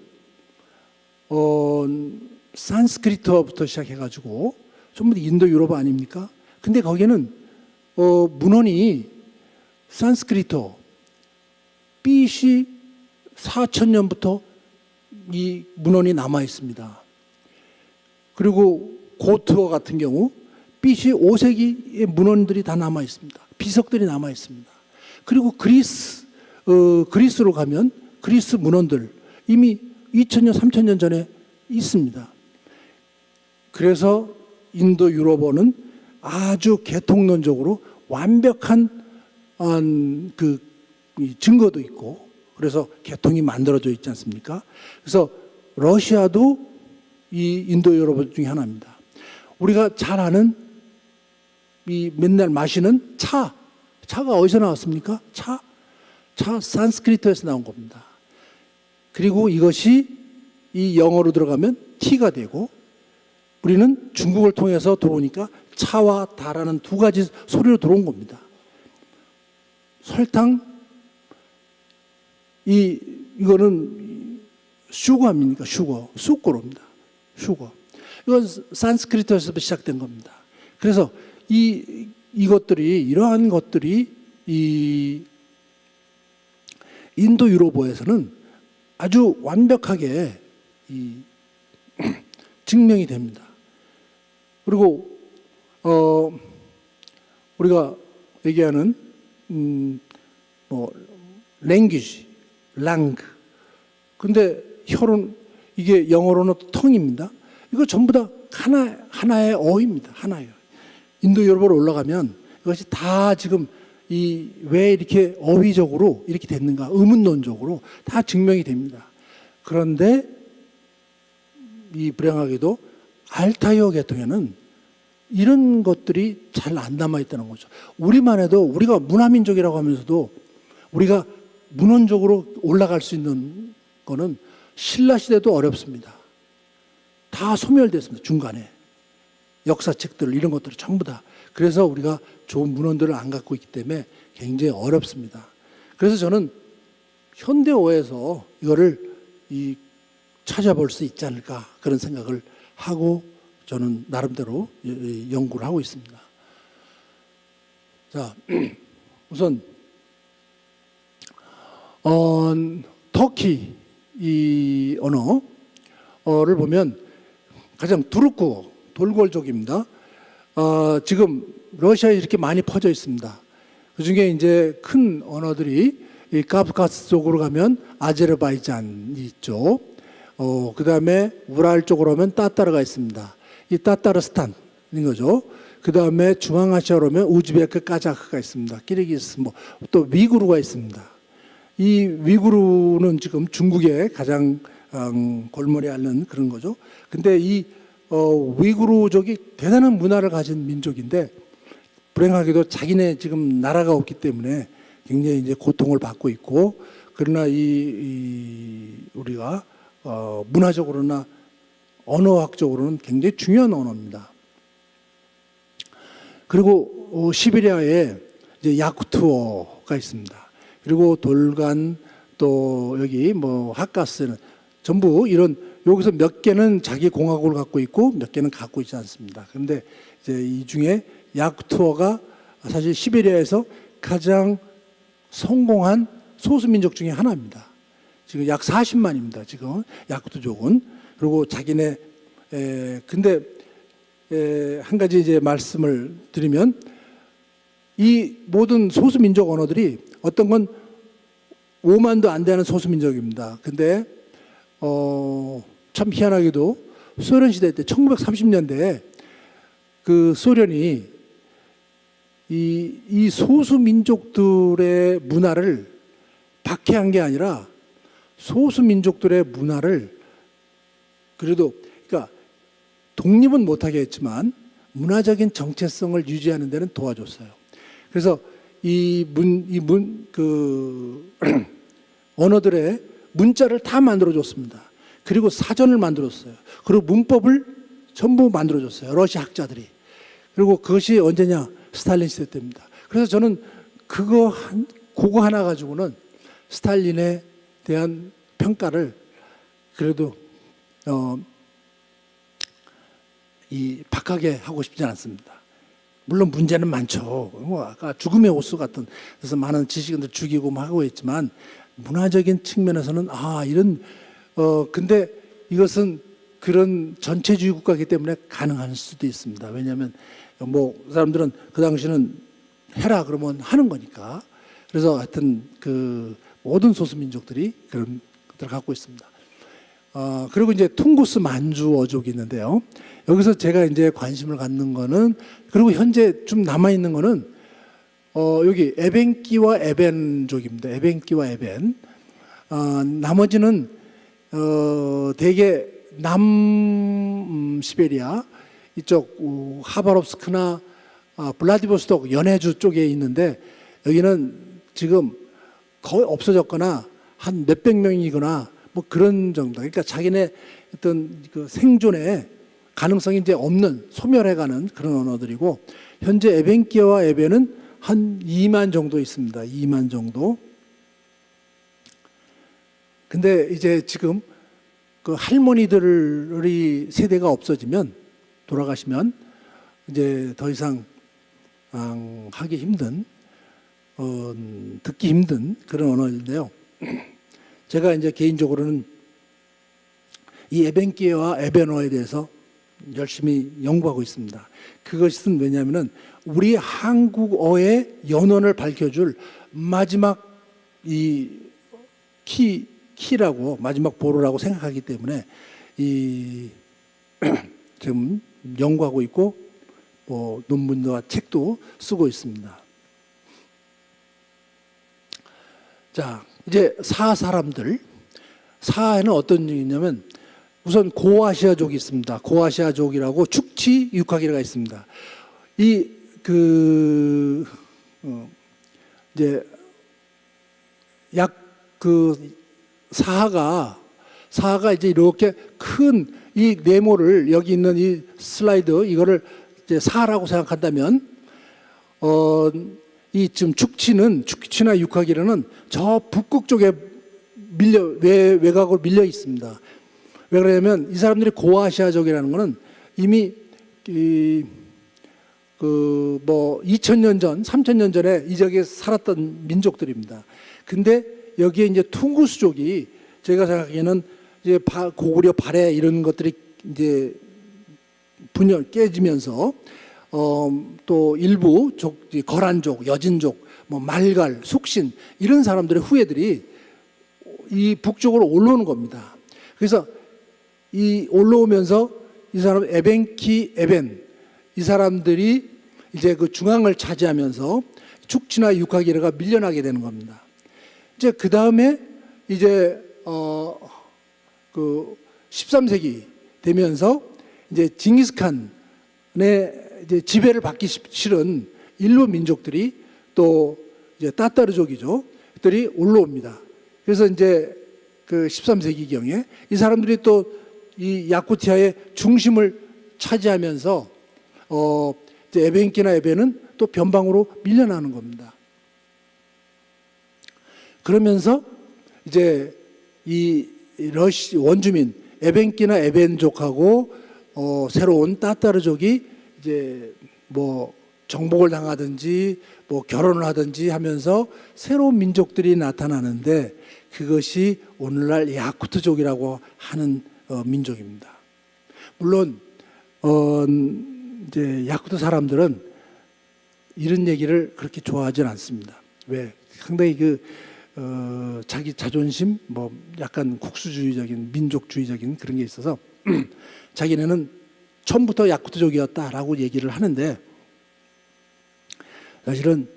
산스크리트어부터 시작해가지고 전부 다 인도 유럽어 아닙니까? 근데 거기는 문헌이 산스크리트어, BC 4000년부터 이 문헌이 남아 있습니다. 그리고 고트어 같은 경우 BC 5세기의 문헌들이 다 남아 있습니다. 비석들이 남아 있습니다. 그리고 그리스로 가면 그리스 문헌들 이미 2000년, 3000년 전에 있습니다. 그래서 인도 유럽어는 아주 개통론적으로 완벽한 그 증거도 있고, 그래서 개통이 만들어져 있지 않습니까? 그래서 러시아도 이 인도 유럽어 중에 하나입니다. 우리가 잘 아는 맨날 마시는 차가 어디서 나왔습니까? 차 산스크리트에서 나온 겁니다. 그리고 이것이 이 영어로 들어가면 T가 되고, 우리는 중국을 통해서 들어오니까 차와 다라는 두 가지 소리로 들어온 겁니다. 설탕, 이거는 슈거입니까? 슈거로입니다. 슈거. 이건 산스크리트에서 시작된 겁니다. 그래서 이것들이 이러한 것들이 이 인도 유로보에서는 아주 완벽하게 증명이 됩니다. 그리고 우리가 얘기하는 뭐 language, lang. 근데 혈은 이게 영어로는 tongue입니다. 이거 전부 다 하나의 어입니다. 하나예요. 인도 유럽으로 올라가면 이것이 다 지금 왜 이렇게 어휘적으로 이렇게 됐는가, 의문론적으로 다 증명이 됩니다. 그런데 이 불행하게도 알타이어 계통에는 이런 것들이 잘 안 남아 있다는 거죠. 우리만 해도 우리가 문화민족이라고 하면서도 우리가 문헌적으로 올라갈 수 있는 거는 신라 시대도 어렵습니다. 다 소멸됐습니다. 중간에 역사책들 이런 것들이 전부 다. 그래서 우리가 좋은 문헌들을 안 갖고 있기 때문에 굉장히 어렵습니다. 그래서 저는 현대어에서 이거를 찾아볼 수 있지 않을까 그런 생각을 하고 저는 나름대로 연구를 하고 있습니다. 자, 우선 터키 이 언어를 보면 가장 두르크 돌골족입니다. 지금 러시아에 이렇게 많이 퍼져 있습니다. 그 중에 이제 큰 언어들이 이 카프카스 쪽으로 가면 아제르바이잔이 있죠. 그 다음에 우랄 쪽으로 오면 따따르가 있습니다. 이 따따르스탄인 거죠. 그 다음에 중앙아시아로 오면 우즈베크, 까자흐가 있습니다. 키르기스, 또 위구르가 있습니다. 이 위구르는 지금 중국의 가장 골머리 앓는 그런 거죠. 근데 이 위구르족이 대단한 문화를 가진 민족인데 불행하게도 자기네 지금 나라가 없기 때문에 굉장히 이제 고통을 받고 있고, 그러나 우리가 문화적으로나 언어학적으로는 굉장히 중요한 언어입니다. 그리고 시베리아에 이제 야쿠트어가 있습니다. 그리고 돌간, 또 여기 하카스는 전부 이런, 여기서 몇 개는 자기 공화국을 갖고 있고 몇 개는 갖고 있지 않습니다. 그런데 이제 이 중에 야쿠트어가 사실 시베리아에서 가장 성공한 소수민족 중에 하나입니다. 지금 약 40만입니다. 지금 야쿠트족은. 그리고 자기네 근데 한 가지 이제 말씀을 드리면, 이 모든 소수민족 언어들이 어떤 건 5만도 안 되는 소수민족입니다. 근데 참 희한하게도 소련 시대 때 1930년대에 그 소련이 이 소수민족들의 문화를 박해한 게 아니라 소수민족들의 문화를 그래도, 그러니까 독립은 못하게 했지만 문화적인 정체성을 유지하는 데는 도와줬어요. 그래서 언어들의 문자를 다 만들어줬습니다. 그리고 사전을 만들었어요. 그리고 문법을 전부 만들어줬어요. 러시아 학자들이. 그리고 그것이 언제냐? 스탈린 시대 때입니다. 그래서 저는 그거 하나 가지고는 스탈린에 대한 평가를 그래도 박하게 하고 싶지 않습니다. 물론 문제는 많죠. 아까 죽음의 호수 같은, 그래서 많은 지식인들 죽이고 하고 있지만 문화적인 측면에서는 이런 근데 이것은 그런 전체주의 국가이기 때문에 가능할 수도 있습니다. 왜냐하면 사람들은 그 당시는 해라 그러면 하는 거니까. 그래서 하여튼 그 모든 소수민족들이 그런 것들을 갖고 있습니다. 그리고 이제 퉁구스 만주 어족이 있는데요. 여기서 제가 이제 관심을 갖는 거는, 그리고 현재 좀 남아 있는 거는 여기 에벤키와 에벤족입니다. 에벤키와 에벤. 나머지는 대개 남 시베리아 이쪽 하바롭스크나 블라디보스토크 연해주 쪽에 있는데, 여기는 지금 거의 없어졌거나 한 몇백 명이거나 그런 정도. 그러니까 자기네 어떤 그 생존의 가능성이 이제 없는, 소멸해가는 그런 언어들이고, 현재 에벤키와 에벤은 한 2만 정도 있습니다. 2만 정도. 근데 이제 지금 그 할머니들이 세대가 없어지면, 돌아가시면 이제 더 이상 하기 힘든, 듣기 힘든 그런 언어인데요. 제가 이제 개인적으로는 이 에벤키와 에벤어에 대해서 열심히 연구하고 있습니다. 그것은 왜냐하면은 우리 한국어의 연원을 밝혀줄 마지막 이 키라고, 마지막 보루라고 생각하기 때문에 이 지금 연구하고 있고 뭐 논문과 책도 쓰고 있습니다. 자, 이제 사람들, 사에는 어떤 적이 있냐면 우선 고아시아족이 있습니다. 고아시아족이라고 축치 육하기가 있습니다. 이제 사하가 이제 이렇게 큰 이 네모를, 여기 있는 이 슬라이드 이거를 이제 사라고 생각한다면 이 지금 축치나 육하기는 저 북극 쪽에 외곽으로 밀려 있습니다. 왜 그러냐면 이 사람들이 고아시아족이라는 거는 이미 2000년 전, 3000년 전에 이 지역에 살았던 민족들입니다. 근데 여기에 이제 퉁구스족이 제가 생각하기에는 이제 고구려 발해 이런 것들이 이제 깨지면서 또 일부 거란족, 여진족, 뭐 말갈, 숙신 이런 사람들의 후예들이 이 북쪽으로 올라오는 겁니다. 그래서 이 올라오면서 이 사람 에벤키, 에벤 이 사람들이 이제 그 중앙을 차지하면서 축치나 육하기르가 밀려나게 되는 겁니다. 이제 그 다음에 이제 그 13세기 되면서 이제 징기스칸의 이제 지배를 받기 싫은 일부 민족들이 또 이제 따따르족이죠. 들이 올라옵니다. 그래서 이제 그 13세기경에 이 사람들이 또 이 야쿠티아의 중심을 차지하면서 이제 에벤키나 에벤은 또 변방으로 밀려나는 겁니다. 그러면서 이제 이 원주민 에벤키나 에벤족하고 새로운 따따르족이 이제 뭐 정복을 당하든지 뭐 결혼을 하든지 하면서 새로운 민족들이 나타나는데 그것이 오늘날 야쿠트족이라고 하는 민족입니다. 물론 이제 야쿠트 사람들은 이런 얘기를 그렇게 좋아하진 않습니다. 왜? 상당히 자기 자존심, 뭐 약간 국수주의적인, 민족주의적인 그런 게 있어서 자기네는 처음부터 야쿠트족이었다라고 얘기를 하는데 사실은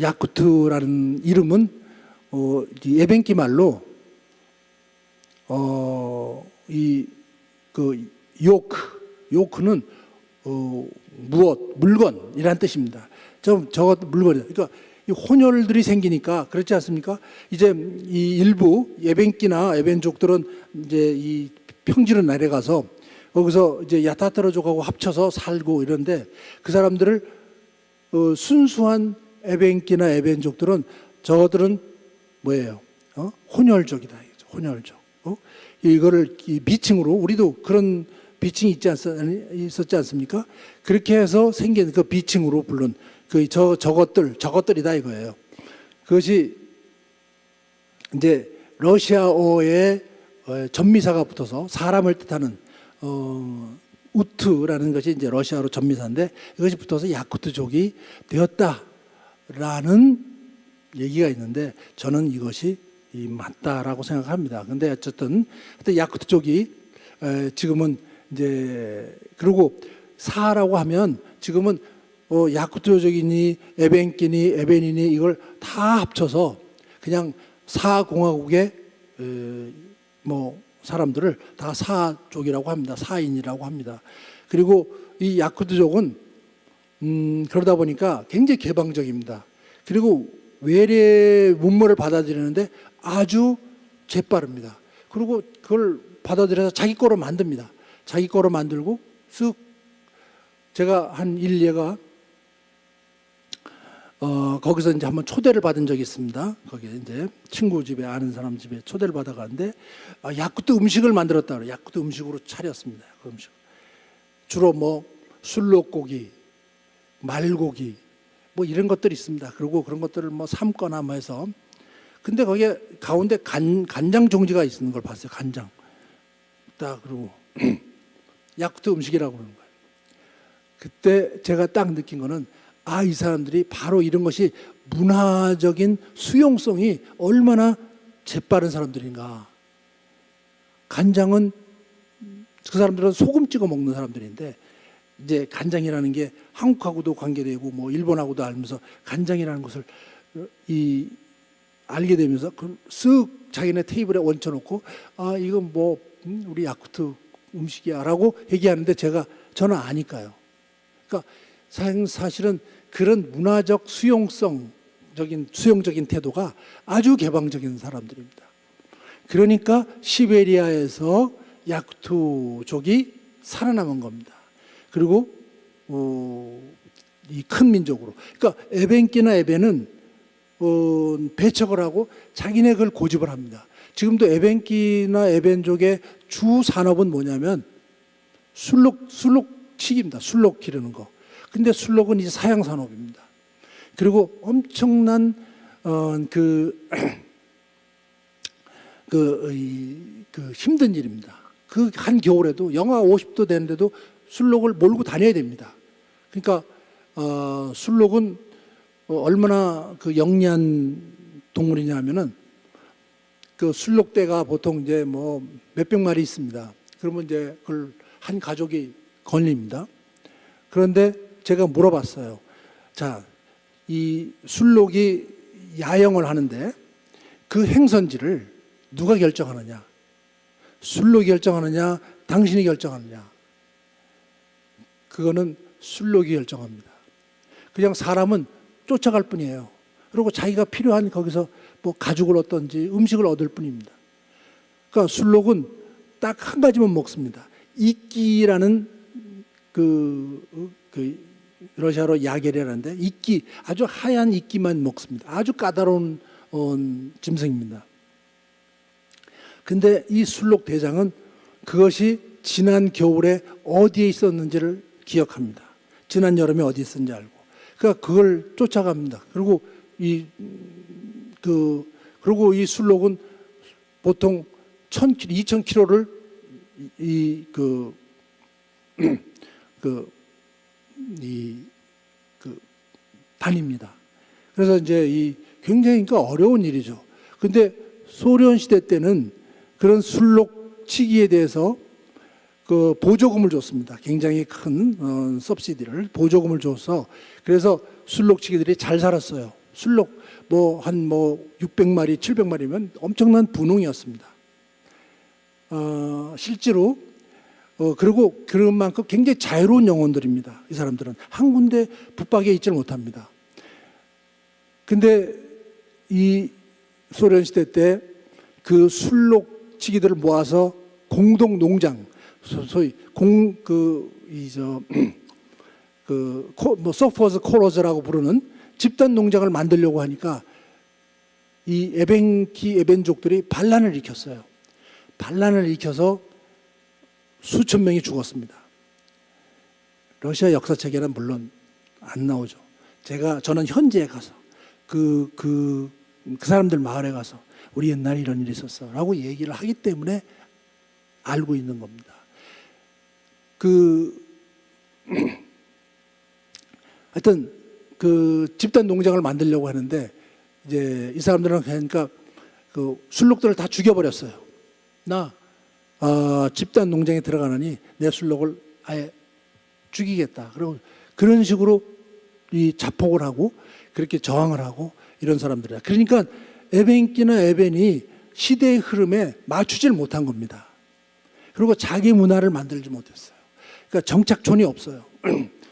야쿠트라는 이름은 에벤키 말로 요크는 물건이라는 뜻입니다. 저것 물건이다. 그러니까 이 혼혈들이 생기니까 그렇지 않습니까? 이제 이 일부 에벤키나 에벤족들은 이제 이 평지로 내려가서 거기서 이제 야타타르족하고 합쳐서 살고 이런데 그 사람들을 순수한 에벤키나 에벤족들은 저들은 뭐예요? 혼혈족이다. 혼혈족. 이거를 이 비칭으로 우리도 그런 비칭이 있었지 않습니까? 그렇게 해서 생긴 그 비칭으로 불른 저것들이다 이거예요. 그것이 이제 러시아어에 전미사가 붙어서 사람을 뜻하는 우트라는 것이 이제 러시아로 전미사인데 이것이 붙어서 야쿠트족이 되었다라는 얘기가 있는데 저는 이것이 맞다라고 생각합니다. 근데 어쨌든 그때 야쿠트족이 지금은 이제 그리고 사라고 하면 지금은 야쿠트족이니 에벤키니 에벤이니 이걸 다 합쳐서 그냥 사공화국의 뭐 사람들을 다 사족이라고 합니다. 사인이라고 합니다. 그리고 이 야쿠트족은 그러다 보니까 굉장히 개방적입니다. 그리고 외래 문물을 받아들이는데 아주 재빠릅니다. 그리고 그걸 받아들여서 자기 거로 만듭니다. 자기 거로 만들고 쓱 제가 한 일례가 거기서 이제 한번 초대를 받은 적이 있습니다. 거기에 이제 친구 집에 아는 사람 집에 초대를 받아가는데 야쿠트 음식을 만들었다 그래요. 야쿠트 음식으로 차렸습니다. 그 음식 주로 뭐 술록고기 말고기 뭐 이런 것들이 있습니다. 그리고 그런 것들을 뭐 삶거나 뭐 해서 근데 거기에 가운데 간장 종지가 있는 걸 봤어요. 간장. 딱 그리고 야쿠트 음식이라고 그러는 거예요. 그때 제가 딱 느낀 거는 아, 이 사람들이 바로 이런 것이 문화적인 수용성이 얼마나 재빠른 사람들인가. 간장은 그 사람들은 소금 찍어 먹는 사람들인데 이제 간장이라는 게 한국하고도 관계되고 뭐 일본하고도 알면서 간장이라는 것을 알게 되면서 쓱 자기네 테이블에 얹혀놓고 아, 이건 뭐 우리 야쿠트 음식이야라고 얘기하는데 저는 아니까요. 그러니까 사실은 그런 문화적 수용적인 태도가 아주 개방적인 사람들입니다. 그러니까 시베리아에서 야쿠트족이 살아남은 겁니다. 그리고 이 큰 민족으로. 그러니까 에벤키나 에벤은 배척을 하고 자기네 그걸 고집을 합니다. 지금도 에벤키나 에벤족의 주 산업은 뭐냐면 술록치기입니다. 술록 기르는 거. 근데 술록은 이제 사양 산업입니다. 그리고 엄청난 힘든 일입니다. 그 한 겨울에도 영하 50도 되는데도 술록을 몰고 다녀야 됩니다. 그러니까 술록은 얼마나 그 영리한 동물이냐면은 그 술록대가 보통 이제 뭐 몇백 마리 있습니다. 그러면 이제 그걸 한 가족이 걸립니다. 그런데 제가 물어봤어요. 자, 이 술록이 야영을 하는데 그 행선지를 누가 결정하느냐? 술록이 결정하느냐? 당신이 결정하느냐? 그거는 술록이 결정합니다. 그냥 사람은 쫓아갈 뿐이에요. 그리고 자기가 필요한 거기서 뭐 가죽을 얻든지 음식을 얻을 뿐입니다. 그러니까 술록은 딱 한 가지만 먹습니다. 이끼라는 러시아로 야겔이라는데 이끼, 아주 하얀 이끼만 먹습니다. 아주 까다로운 짐승입니다. 근데 이 술록 대장은 그것이 지난 겨울에 어디에 있었는지를 기억합니다. 지난 여름에 어디 있었는지 알고. 그러니까 그걸 쫓아갑니다. 그리고 그리고 이 술록은 보통 1000km, 2000km를 다닙니다. 그래서 이제 굉장히 어려운 일이죠. 근데 소련 시대 때는 그런 술록치기에 대해서 그 보조금을 줬습니다. 굉장히 큰 서브시디를 보조금을 줘서 그래서 술록치기들이 잘 살았어요. 술록 한 600마리, 700마리면 엄청난 분홍이었습니다. 실제로 그리고 그런 만큼 굉장히 자유로운 영혼들입니다. 이 사람들은 한 군데 붙박이에 있지 못합니다. 근데 이 소련 시대 때 그 술록치기들을 모아서 공동 농장, 소위 소퍼즈 코로즈라고 부르는 집단 농장을 만들려고 하니까 이 에벤족들이 반란을 일으켰어요. 반란을 일으켜서 수천 명이 죽었습니다. 러시아 역사책에는 물론 안 나오죠. 저는 현지에 가서 그 사람들 마을에 가서 우리 옛날에 이런 일이 있었어 라고 얘기를 하기 때문에 알고 있는 겁니다. 하여튼 집단 농장을 만들려고 하는데 이제 이 사람들은 그러니까 술록들을 다 죽여버렸어요. 집단 농장에 들어가느니 내 술록을 아예 죽이겠다. 그리고 그런 식으로 이 자폭을 하고 그렇게 저항을 하고 이런 사람들이다. 그러니까 에벤키나 에벤이 시대의 흐름에 맞추질 못한 겁니다. 그리고 자기 문화를 만들지 못했어요. 그러니까 정착촌이 없어요.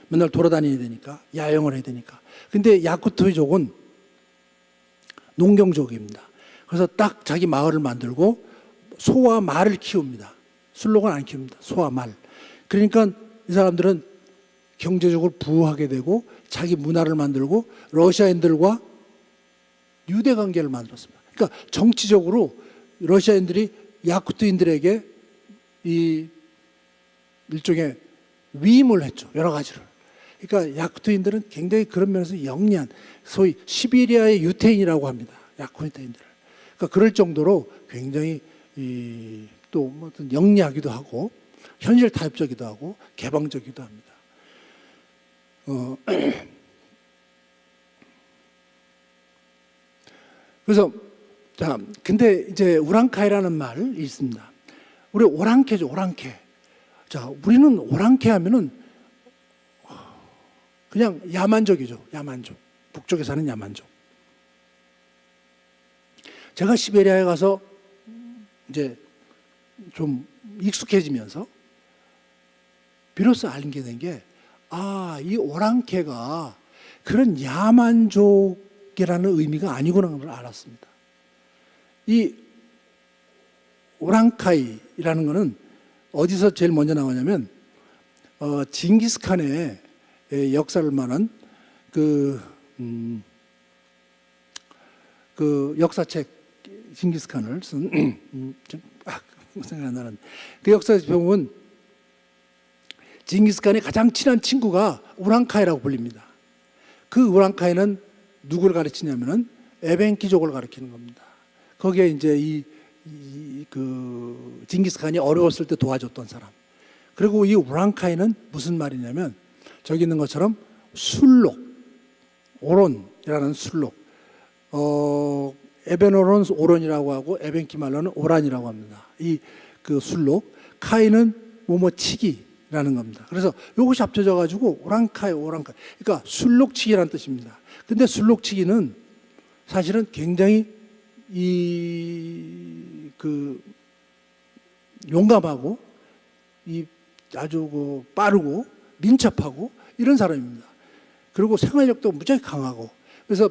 맨날 돌아다녀야 되니까, 야영을 해야 되니까. 근데 야쿠트족은 농경족입니다. 그래서 딱 자기 마을을 만들고 소와 말을 키웁니다. 술록은 안 키웁니다. 소와 말. 그러니까 이 사람들은 경제적으로 부유하게 되고 자기 문화를 만들고 러시아인들과 유대 관계를 만들었습니다. 그러니까 정치적으로 러시아인들이 야쿠트인들에게 이 일종의 위임을 했죠. 여러 가지를. 그러니까 야쿠트인들은 굉장히 그런 면에서 영리한, 소위 시베리아의 유태인이라고 합니다. 야쿠트인들을. 그러니까 그럴 정도로 굉장히 또 어떤 영리하기도 하고 현실 타협적이기도 하고 개방적이기도 합니다. 그래서 자, 근데 이제 우랑카이라는 말이 있습니다. 우리 오랑캐죠, 오랑캐. 자, 우리는 오랑캐 하면은 그냥 야만족이죠, 야만족. 북쪽에 사는 야만족. 제가 시베리아에 가서 이제 좀 익숙해지면서 비로소 알게 된 게, 아, 이 오랑캐가 그런 야만족이라는 의미가 아니구나를 걸 알았습니다. 이 오랑카이라는 거는 어디서 제일 먼저 나오냐면 징기스칸의 역사를 말한 그 역사책, 징기스칸을 쓴 생각 안 나는 그 역사책 보면 징기스칸의 가장 친한 친구가 우랑카이라고 불립니다. 그 우랑카이는 누구를 가르치냐면은 에벤키족을 가르치는 겁니다. 거기에 이제 그 징기스칸이 어려웠을 때 도와줬던 사람. 그리고 이 우랑카이는 무슨 말이냐면 저기 있는 것처럼 술록, 오론이라는 술록. 에벤오론 오론이라고 하고 에벤키 말로는 오란이라고 합니다. 이 그 술록, 카이는 뭐치기라는 겁니다. 그래서 이것이 합쳐져 가지고 오랑카이, 오랑카이. 그러니까 술록치기라는 뜻입니다. 근데 술록치기는 사실은 굉장히 그 용감하고 아주 그 빠르고 민첩하고 이런 사람입니다. 그리고 생활력도 무지하게 강하고. 그래서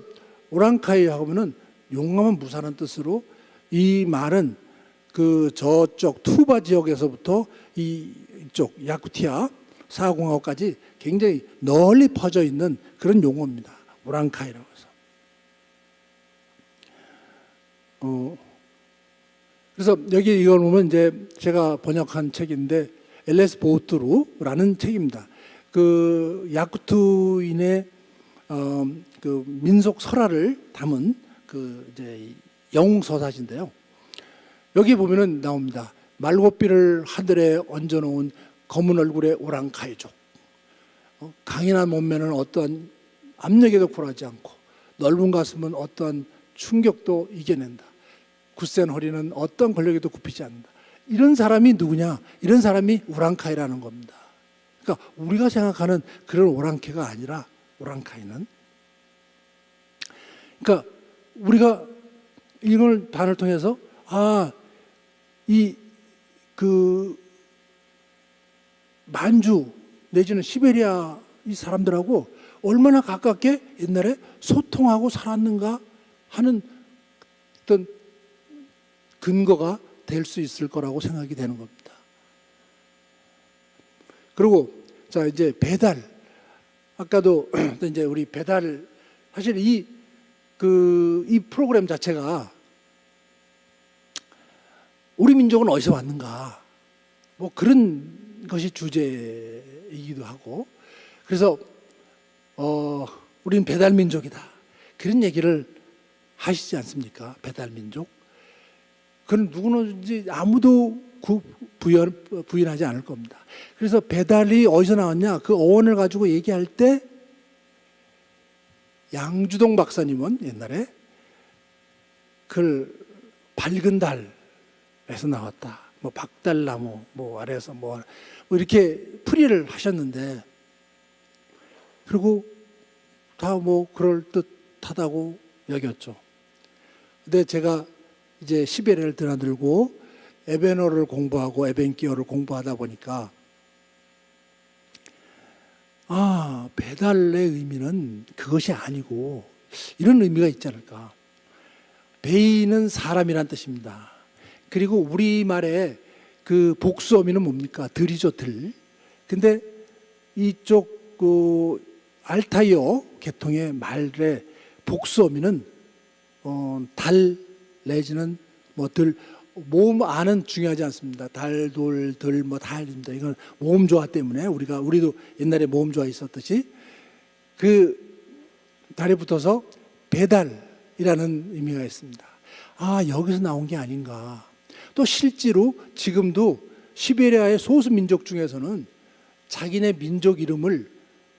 오랑카이 하면은 용감한 무사라는 뜻으로 이 말은 그 저쪽 투바 지역에서부터 이쪽 야쿠티아 사공화국까지 굉장히 널리 퍼져 있는 그런 용어입니다. 오랑카이라고 해서. 그래서 여기 이걸 보면 이제 제가 번역한 책인데 엘레스 보우트루라는 책입니다. 그 야쿠트인의 그 민속 설화를 담은 그 이제 영웅 서사인데요. 여기 보면은 나옵니다. 말고삐를 하늘에 얹어놓은 검은 얼굴의 오랑카이족. 강인한 몸매는 어떠한 압력에도 굴하지 않고 넓은 가슴은 어떠한 충격도 이겨낸다. 굳센 허리는 어떤 권력에도 굽히지 않는다. 이런 사람이 누구냐? 이런 사람이 우랑카이라는 겁니다. 그러니까 우리가 생각하는 그런 오랑캐가 아니라 오랑카이는, 그러니까 우리가 이걸 단을 통해서 그 만주 내지는 시베리아 이 사람들하고 얼마나 가깝게 옛날에 소통하고 살았는가 하는 어떤 근거가 될 수 있을 거라고 생각이 되는 겁니다. 그리고 자, 이제 배달, 아까도 이제 우리 배달, 사실 이 프로그램 자체가 우리 민족은 어디서 왔는가, 뭐 그런 것이 주제이기도 하고, 그래서 우리는 배달 민족이다 그런 얘기를 하시지 않습니까? 배달 민족. 그건 누구든지 아무도 부인하지 않을 겁니다. 그래서 배달이 어디서 나왔냐, 그 어원을 가지고 얘기할 때 양주동 박사님은 옛날에 그 밝은 달에서 나왔다, 뭐 박달나무 뭐 아래에서 뭐 이렇게 풀이를 하셨는데, 그리고 다 뭐 그럴 듯하다고 여겼죠. 근데 제가 이제 시베리아를 드나들고 에벤어를 공부하고 에벤키어를 공부하다 보니까 배달의 의미는 그것이 아니고 이런 의미가 있지 않을까. 베이는 사람이란 뜻입니다. 그리고 우리말의 그 복수 어미는 뭡니까? 들이죠, 들. 근데 이쪽 그 알타이어 계통의 말의 복수 어미는 달 내지는 뭐 들, 모음 안은 중요하지 않습니다. 달, 돌, 들, 뭐 달입니다. 이건 모음 조화 때문에 우리도 옛날에 모음 조화 있었듯이 그 달에 붙어서 배달이라는 의미가 있습니다. 아, 여기서 나온 게 아닌가. 또 실제로 지금도 시베리아의 소수 민족 중에서는 자기네 민족 이름을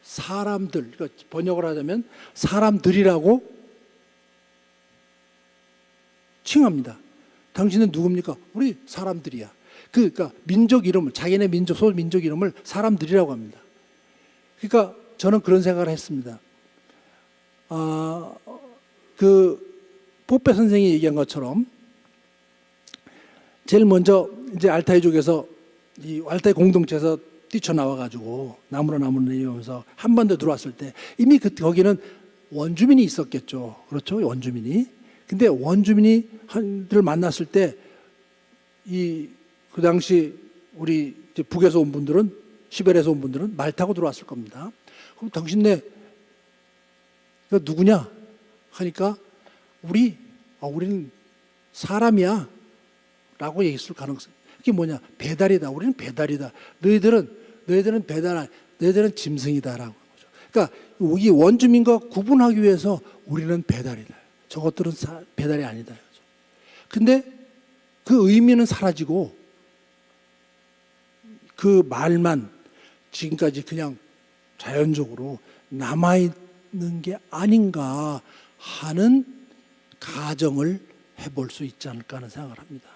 사람들, 그러니까 번역을 하자면 사람들이라고 칭합니다. 당신은 누굽니까? 우리 사람들이야. 그러니까 민족 이름을, 자기네 민족, 소수 민족 이름을 사람들이라고 합니다. 그러니까 저는 그런 생각을 했습니다. 포페 선생이 얘기한 것처럼 제일 먼저 이제 알타이족에서 이 알타이 공동체에서 뛰쳐나와가지고 나무로 내려오면서 한반도 들어왔을 때 이미 거기는 원주민이 있었겠죠. 그렇죠? 원주민이. 근데 원주민이들 만났을 때 그 당시 우리 이제 북에서 온 분들은, 시베리아에서 온 분들은 말 타고 들어왔을 겁니다. 그럼 당신네 누구냐 하니까 우리는 사람이야 라고 얘기했을 가능성. 그게 뭐냐? 배달이다. 우리는 배달이다. 너희들은 배달, 너희들은 짐승이다라고 하는 거죠. 그러니까 이 원주민과 구분하기 위해서 우리는 배달이다. 저것들은 배달이 아니다. 근데 그 의미는 사라지고 그 말만 지금까지 그냥 자연적으로 남아있는 게 아닌가 하는 가정을 해볼 수 있지 않을까 하는 생각을 합니다.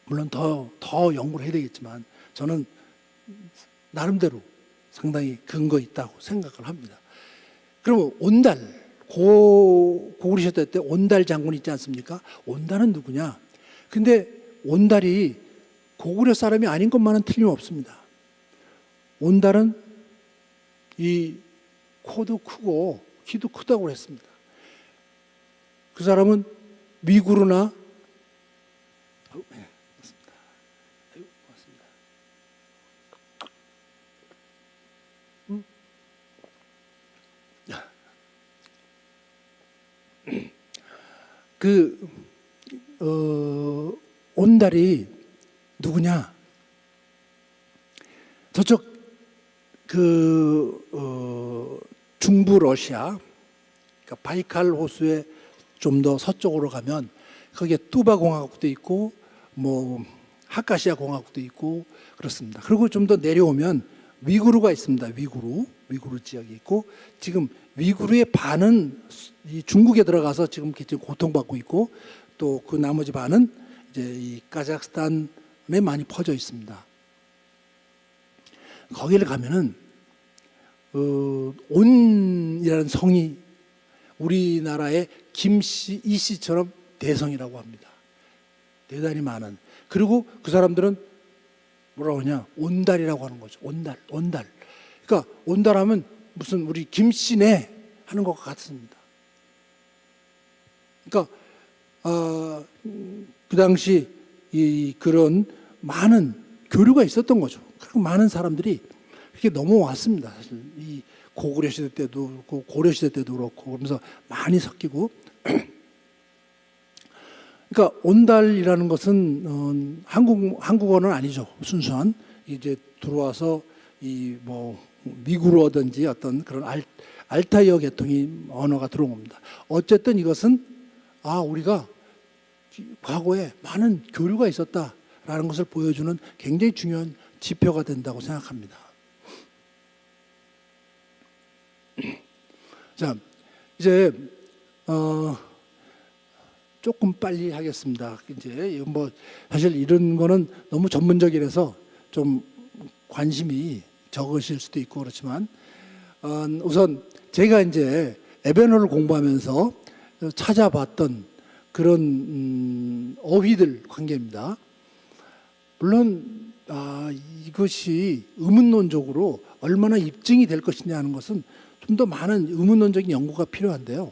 물론 더 연구를 해야 되겠지만 저는 나름대로 상당히 근거 있다고 생각을 합니다. 그러면 온달, 고구려 시대 때 온달 장군 있지 않습니까? 온달은 누구냐? 근데 온달이 고구려 사람이 아닌 것만은 틀림없습니다. 온달은 이 코도 크고 키도 크다고 했습니다. 그 사람은 위구르나 온달이 누구냐? 저쪽 중부 러시아, 그러니까 바이칼 호수에 좀 더 서쪽으로 가면 거기에 뚜바 공화국도 있고 뭐 하카시아 공화국도 있고 그렇습니다. 그리고 좀 더 내려오면 위구르가 있습니다. 위구르 지역이 있고 지금 위구르의 반은 이 중국에 들어가서 지금 고통받고 있고 또 그 나머지 반은 이제 이 카자흐스탄에 많이 퍼져 있습니다. 거기를 가면은 온이라는 성이 우리나라의 김씨, 이씨처럼 대성이라고 합니다. 대단히 많은. 그리고 그 사람들은 뭐라고 하냐? 온달이라고 하는 거죠. 온달. 그러니까 온달하면 무슨 우리 김씨네 하는 것과 같습니다. 그러니까 그 당시 그런 많은 교류가 있었던 거죠. 그리고 많은 사람들이 이렇게 넘어왔습니다. 사실 이 고구려 시대 때도 그렇고 고려 시대 때도 그렇고 그러면서 많이 섞이고. 그러니까 온달이라는 것은 한국어는 아니죠. 순수한 이제 들어와서 이 뭐 미구르어든지 어떤 그런 알타이어 계통의 언어가 들어온 겁니다. 어쨌든 이것은 우리가 과거에 많은 교류가 있었다라는 것을 보여주는 굉장히 중요한 지표가 된다고 생각합니다. 자, 이제 조금 빨리 하겠습니다. 이제 뭐 사실 이런 거는 너무 전문적이라서 좀 관심이 적으실 수도 있고 그렇지만 우선 제가 이제 에베너를 공부하면서 찾아봤던 그런 어휘들 관계입니다. 물론 이것이 의문론적으로 얼마나 입증이 될 것이냐 하는 것은 좀 더 많은 의문론적인 연구가 필요한데요.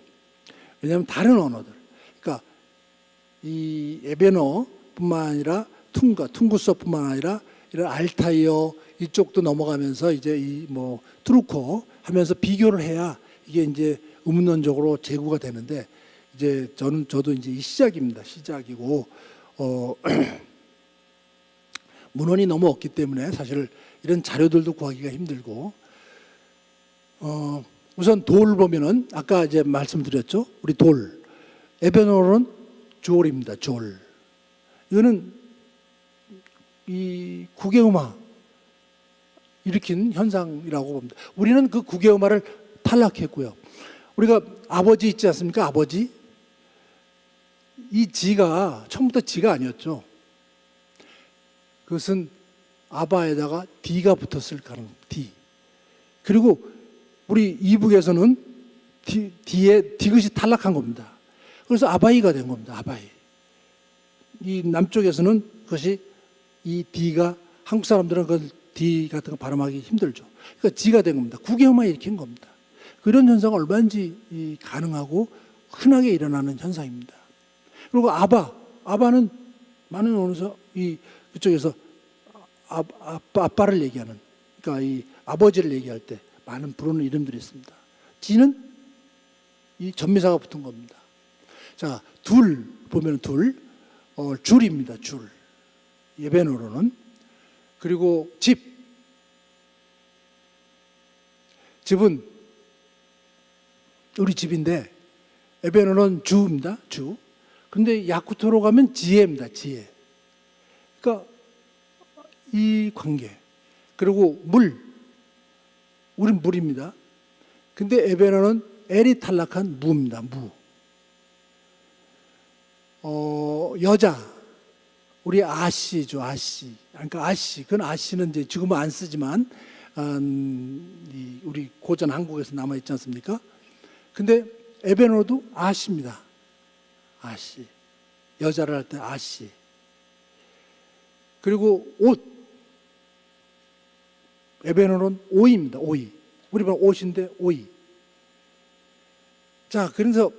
왜냐하면 다른 언어들, 그러니까 이 에베너뿐만 아니라 퉁구스어뿐만 아니라 이런 알타이어 이쪽도 넘어가면서 이제 이 뭐 트루코 하면서 비교를 해야 이게 이제 의문론적으로 제구가 되는데 이제 저도 이제 이 시작이고 문헌이 너무 없기 때문에 사실 이런 자료들도 구하기가 힘들고 우선 돌 보면은 아까 이제 말씀드렸죠. 우리 돌. 에베노는 졸입니다. 졸. 이거는 이 국외음화 일으킨 현상이라고 봅니다. 우리는 그 국외음화를 탈락했고요. 우리가 아버지 있지 않습니까? 아버지. 이 지가 처음부터 지가 아니었죠. 그것은 아바에다가 D가 붙었을 가능. D. 그리고 우리 이북에서는 D에 디귿이 탈락한 겁니다. 그래서 아바이가 된 겁니다. 아바이. 이 남쪽에서는 그것이 이 D가 한국 사람들은 그 D 같은 거 발음하기 힘들죠. 그러니까 G가 된 겁니다. 국외음화 일으킨 겁니다. 그런 현상은 얼마든지 가능하고 흔하게 일어나는 현상입니다. 그리고 아바는 많은 언어에서 그쪽에서 아빠를 얘기하는, 그러니까 이 아버지를 얘기할 때 많은 부르는 이름들이 있습니다. 지는 이 전미사가 붙은 겁니다. 자, 둘 보면 줄입니다. 줄. 예배노로는. 그리고 집은 우리 집인데 에베노는 주입니다. 주. 근데 야쿠토로 가면 지혜입니다. 지혜. 그러니까 이 관계. 그리고 우린 물입니다. 근데 에베노는 엘이 탈락한 무입니다. 무. 여자. 우리 아씨죠. 아씨. 그러니까 아씨. 그건 아씨는 이제 지금은 안 쓰지만 우리 고전 한국에서 남아 있지 않습니까? 근데 에베노도 아씨입니다. 아씨. 여자를 할 때 아씨. 그리고 옷. 에베노는 오이입니다. 오이. 우리 말 옷인데 오이. 자, 그래서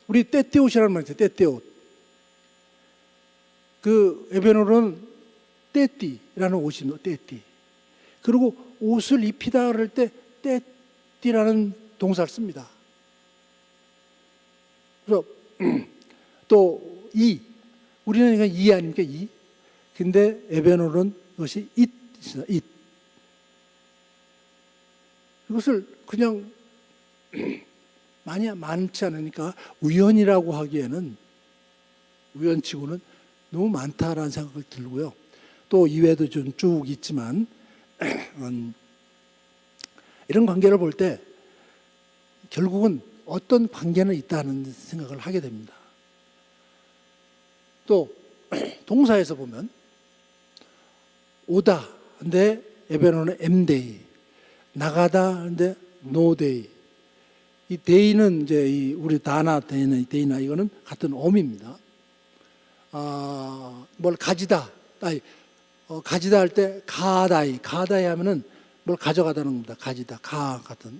우리 떼띠옷이라는 말이 있어요. 떼띠옷. 그 에베노는 떼띠라는 옷입니다. 떼띠. 그리고 옷을 입히다 그럴 때 떼띠라는 동사를 씁니다. 그래서 또 우리는 그냥 이 아닙니까? 이. 근데 에베노는 그것이 it입니다. it. 이것을 그냥 많지 않으니까 우연이라고 하기에는, 우연치고는 너무 많다라는 생각을 들고요. 또 이외에도 좀 쭉 있지만 이런 관계를 볼 때 결국은 어떤 관계는 있다는 생각을 하게 됩니다. 또 동사에서 보면 오다 근데 에베노는 엠데이, 나가다 근데 노데이. 이 데이는 이제 우리 다나 데이나 이거는 같은 어미입니다. 뭘 가지다, 가지다 할 때 가다이 하면은 뭘 가져가다는 겁니다. 가지다, 같은.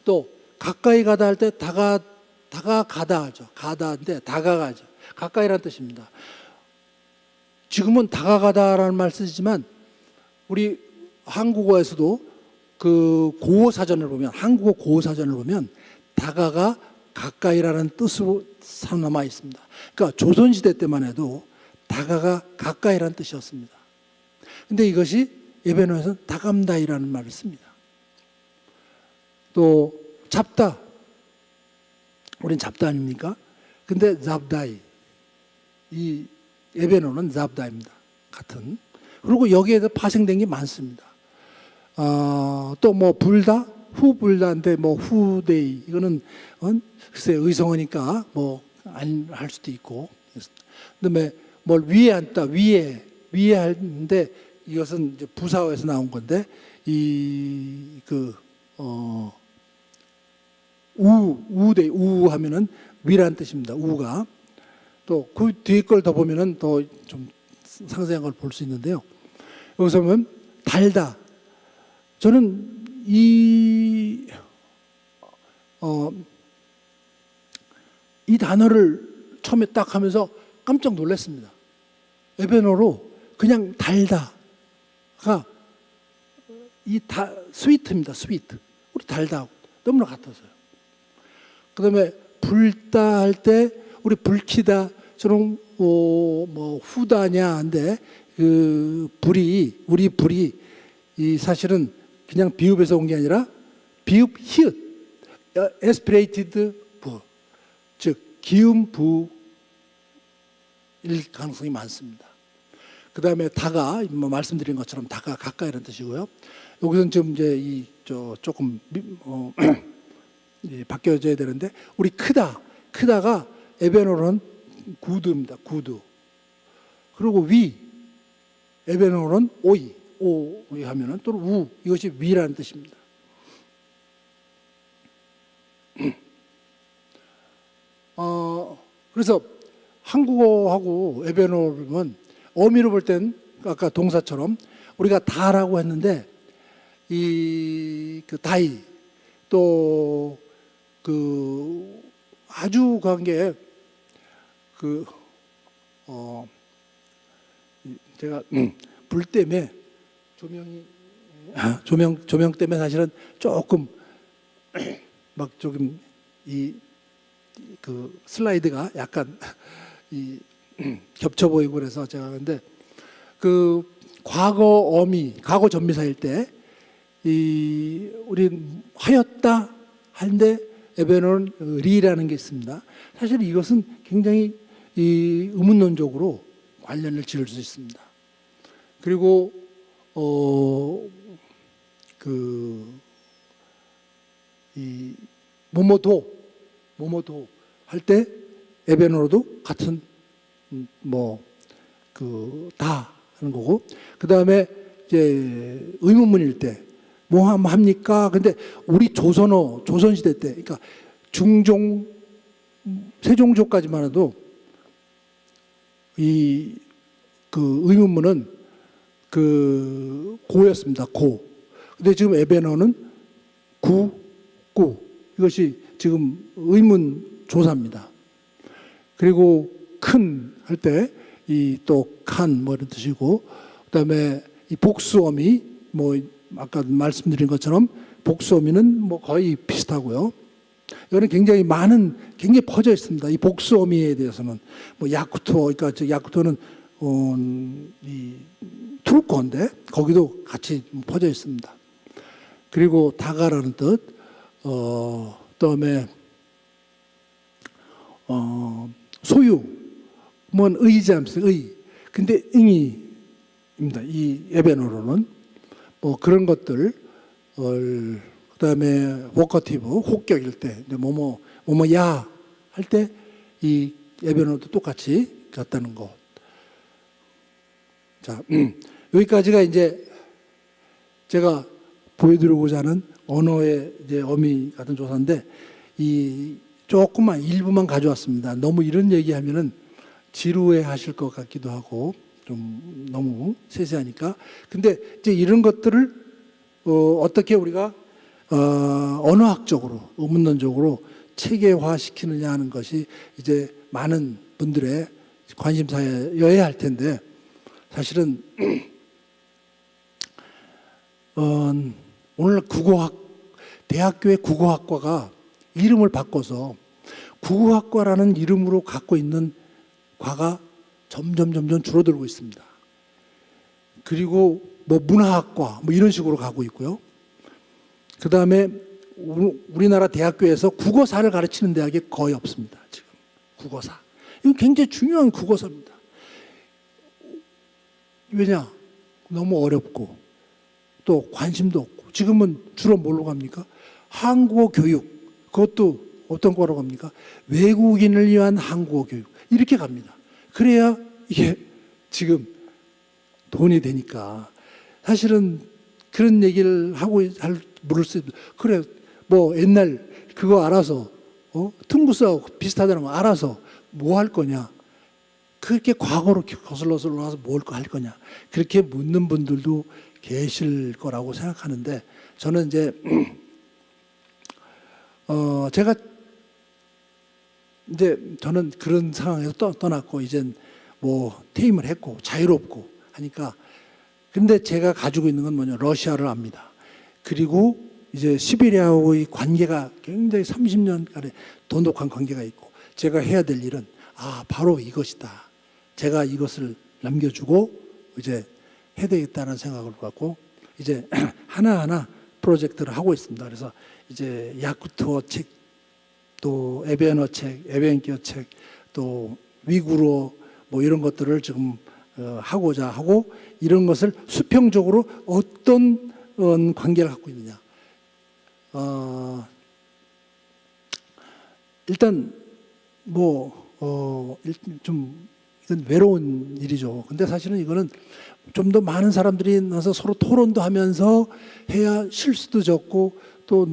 또 가까이 가다 할 때 다가가다 하죠. 가다인데 다가가죠. 가까이라는 뜻입니다. 지금은 다가가다라는 말 쓰지만 우리 한국어에서도 그 고어사전을 보면, 한국어 고어사전을 보면 다가가 가까이라는 뜻으로 살아남아 있습니다. 그러니까 조선시대 때만 해도 다가가 가까이라는 뜻이었습니다. 근데 이것이 에베노에서는 다감다이라는 말을 씁니다. 또 잡다. 우린 잡다 아닙니까? 근데 잡다이. 이 에베노는 잡다입니다. 같은. 그리고 여기에서 파생된 게 많습니다. 또 뭐 불다, 후불다인데 뭐 후데이 이거는 글쎄 의성어니까 뭐 안 할 수도 있고. 그다음에 뭘 위에 앉다, 위에 하는데 이것은 이제 부사어에서 나온 건데 우데이 하면은 위라는 뜻입니다. 우가. 또 그 뒤에 걸 더 보면은 더 좀 상세한 걸 볼 수 있는데요. 여기서 보면 달다. 저는 이 단어를 처음에 딱 하면서 깜짝 놀랐습니다. 에베노로 그냥 달다가 스위트입니다. 스위트. 우리 달다 너무나 같아서요. 그다음에 불다 할 때 우리 불키다 저런 뭐 후다냐인데 그 우리 불이 이 사실은 그냥 비읍에서 온 게 아니라 비읍 히읗 에스피레이티드 부, 즉 기음 부일 가능성이 많습니다. 그 다음에 다가 뭐 말씀드린 것처럼 다가 가까이 이런 뜻이고요. 여기서는 지금 이제 조금 바뀌어져야 되는데 우리 크다가 에베노로는 구두입니다. 구두. 그리고 위 에베노로는 오이 하면은 또 우 이것이 위라는 뜻입니다. 그래서 한국어하고 에베노로는 어미로 볼 땐 아까 동사처럼 우리가 다라고 했는데 그 다이 또 그 아주 관계 제가 불 때문에 조명 때문에 사실은 조금 막 조금 그 슬라이드가 약간 겹쳐 보이고 그래서 제가 근데 그 과거 전미사일 때 우리 하였다 할때 에베노는 리라는 게 있습니다. 사실 이것은 굉장히 의문론적으로 관련을 지을 수 있습니다. 그리고 모모도 할 때 에베노로도 같은 다 하는 거고, 그 다음에 이제 의문문일 때 뭐 합니까? 근데 우리 조선시대 때, 그러니까 중종, 세종조까지만 해도 그 의문문은 고였습니다. 고. 근데 지금 에베노는 구. 이것이 지금 의문 조사입니다. 그리고 큰 할 때 또 칸 뭐 이런 뜻이고, 그다음에 이 복수어미 뭐 아까 말씀드린 것처럼 복수어미는 뭐 거의 비슷하고요. 이거는 굉장히 퍼져 있습니다. 이 복수어미에 대해서는 뭐 야쿠토, 그러니까 야쿠토는 이 투르코인데 거기도 같이 퍼져 있습니다. 그리고 다가라는 뜻, 그다음에 소유, 뭔 의지함스 의. 근데 ing이입니다. 이 에베노로는 뭐 그런 것들, 그다음에 vocative 혹격일 때, 뭐뭐야 할 때 이 에베노도 똑같이 같다는 것. 자, 여기까지가 이제 제가 보여드리고자 하는 언어의 이제 어미 같은 조사인데 조금만 일부만 가져왔습니다. 너무 이런 얘기하면은 지루해 하실 것 같기도 하고 좀 너무 세세하니까. 근데 이제 이런 것들을 어떻게 우리가 언어학적으로 의문론적으로 체계화 시키느냐 하는 것이 이제 많은 분들의 관심사여야 할 텐데, 사실은 오늘 대학교의 국어학과가 이름을 바꿔서 국어학과라는 이름으로 갖고 있는 과가 점점 줄어들고 있습니다. 그리고 뭐 문화학과 뭐 이런 식으로 가고 있고요. 그 다음에 우리나라 대학교에서 국어사를 가르치는 대학이 거의 없습니다. 지금 국어사. 이건 굉장히 중요한 국어사입니다. 왜냐? 너무 어렵고 또 관심도 없고. 지금은 주로 뭘로 갑니까? 한국어 교육. 그것도 어떤 거라고 합니까? 외국인을 위한 한국어 교육. 이렇게 갑니다. 그래야 이게 지금 돈이 되니까. 사실은 그런 얘기를 하고 물을 수 있습니다. 그래, 뭐 옛날 그거 알아서 퉁구스하고 비슷하다는 거 알아서 뭐 할 거냐? 그렇게 과거로 거슬러서 올라가서 뭘 할 거냐? 그렇게 묻는 분들도 계실 거라고 생각하는데, 저는 이제 제가 이제 저는 그런 상황에서 떠났고 이젠 뭐 퇴임을 했고 자유롭고 하니까. 근데 제가 가지고 있는 건 뭐냐? 러시아를 압니다. 그리고 이제 시베리아하고의 관계가 굉장히 30년간의 돈독한 관계가 있고, 제가 해야 될 일은 바로 이것이다. 제가 이것을 남겨주고 이제 해야 되겠다는 생각을 갖고 이제 하나하나 프로젝트를 하고 있습니다. 그래서 이제 야쿠트어 책, 또 에베너 책, 에베엔키어 책, 또 위구르어 뭐 이런 것들을 지금 하고자 하고, 이런 것을 수평적으로 어떤 관계를 갖고 있느냐. 일단 좀 이건 외로운 일이죠. 근데 사실은 이거는 좀 더 많은 사람들이 나서 서로 토론도 하면서 해야 실수도 적고 또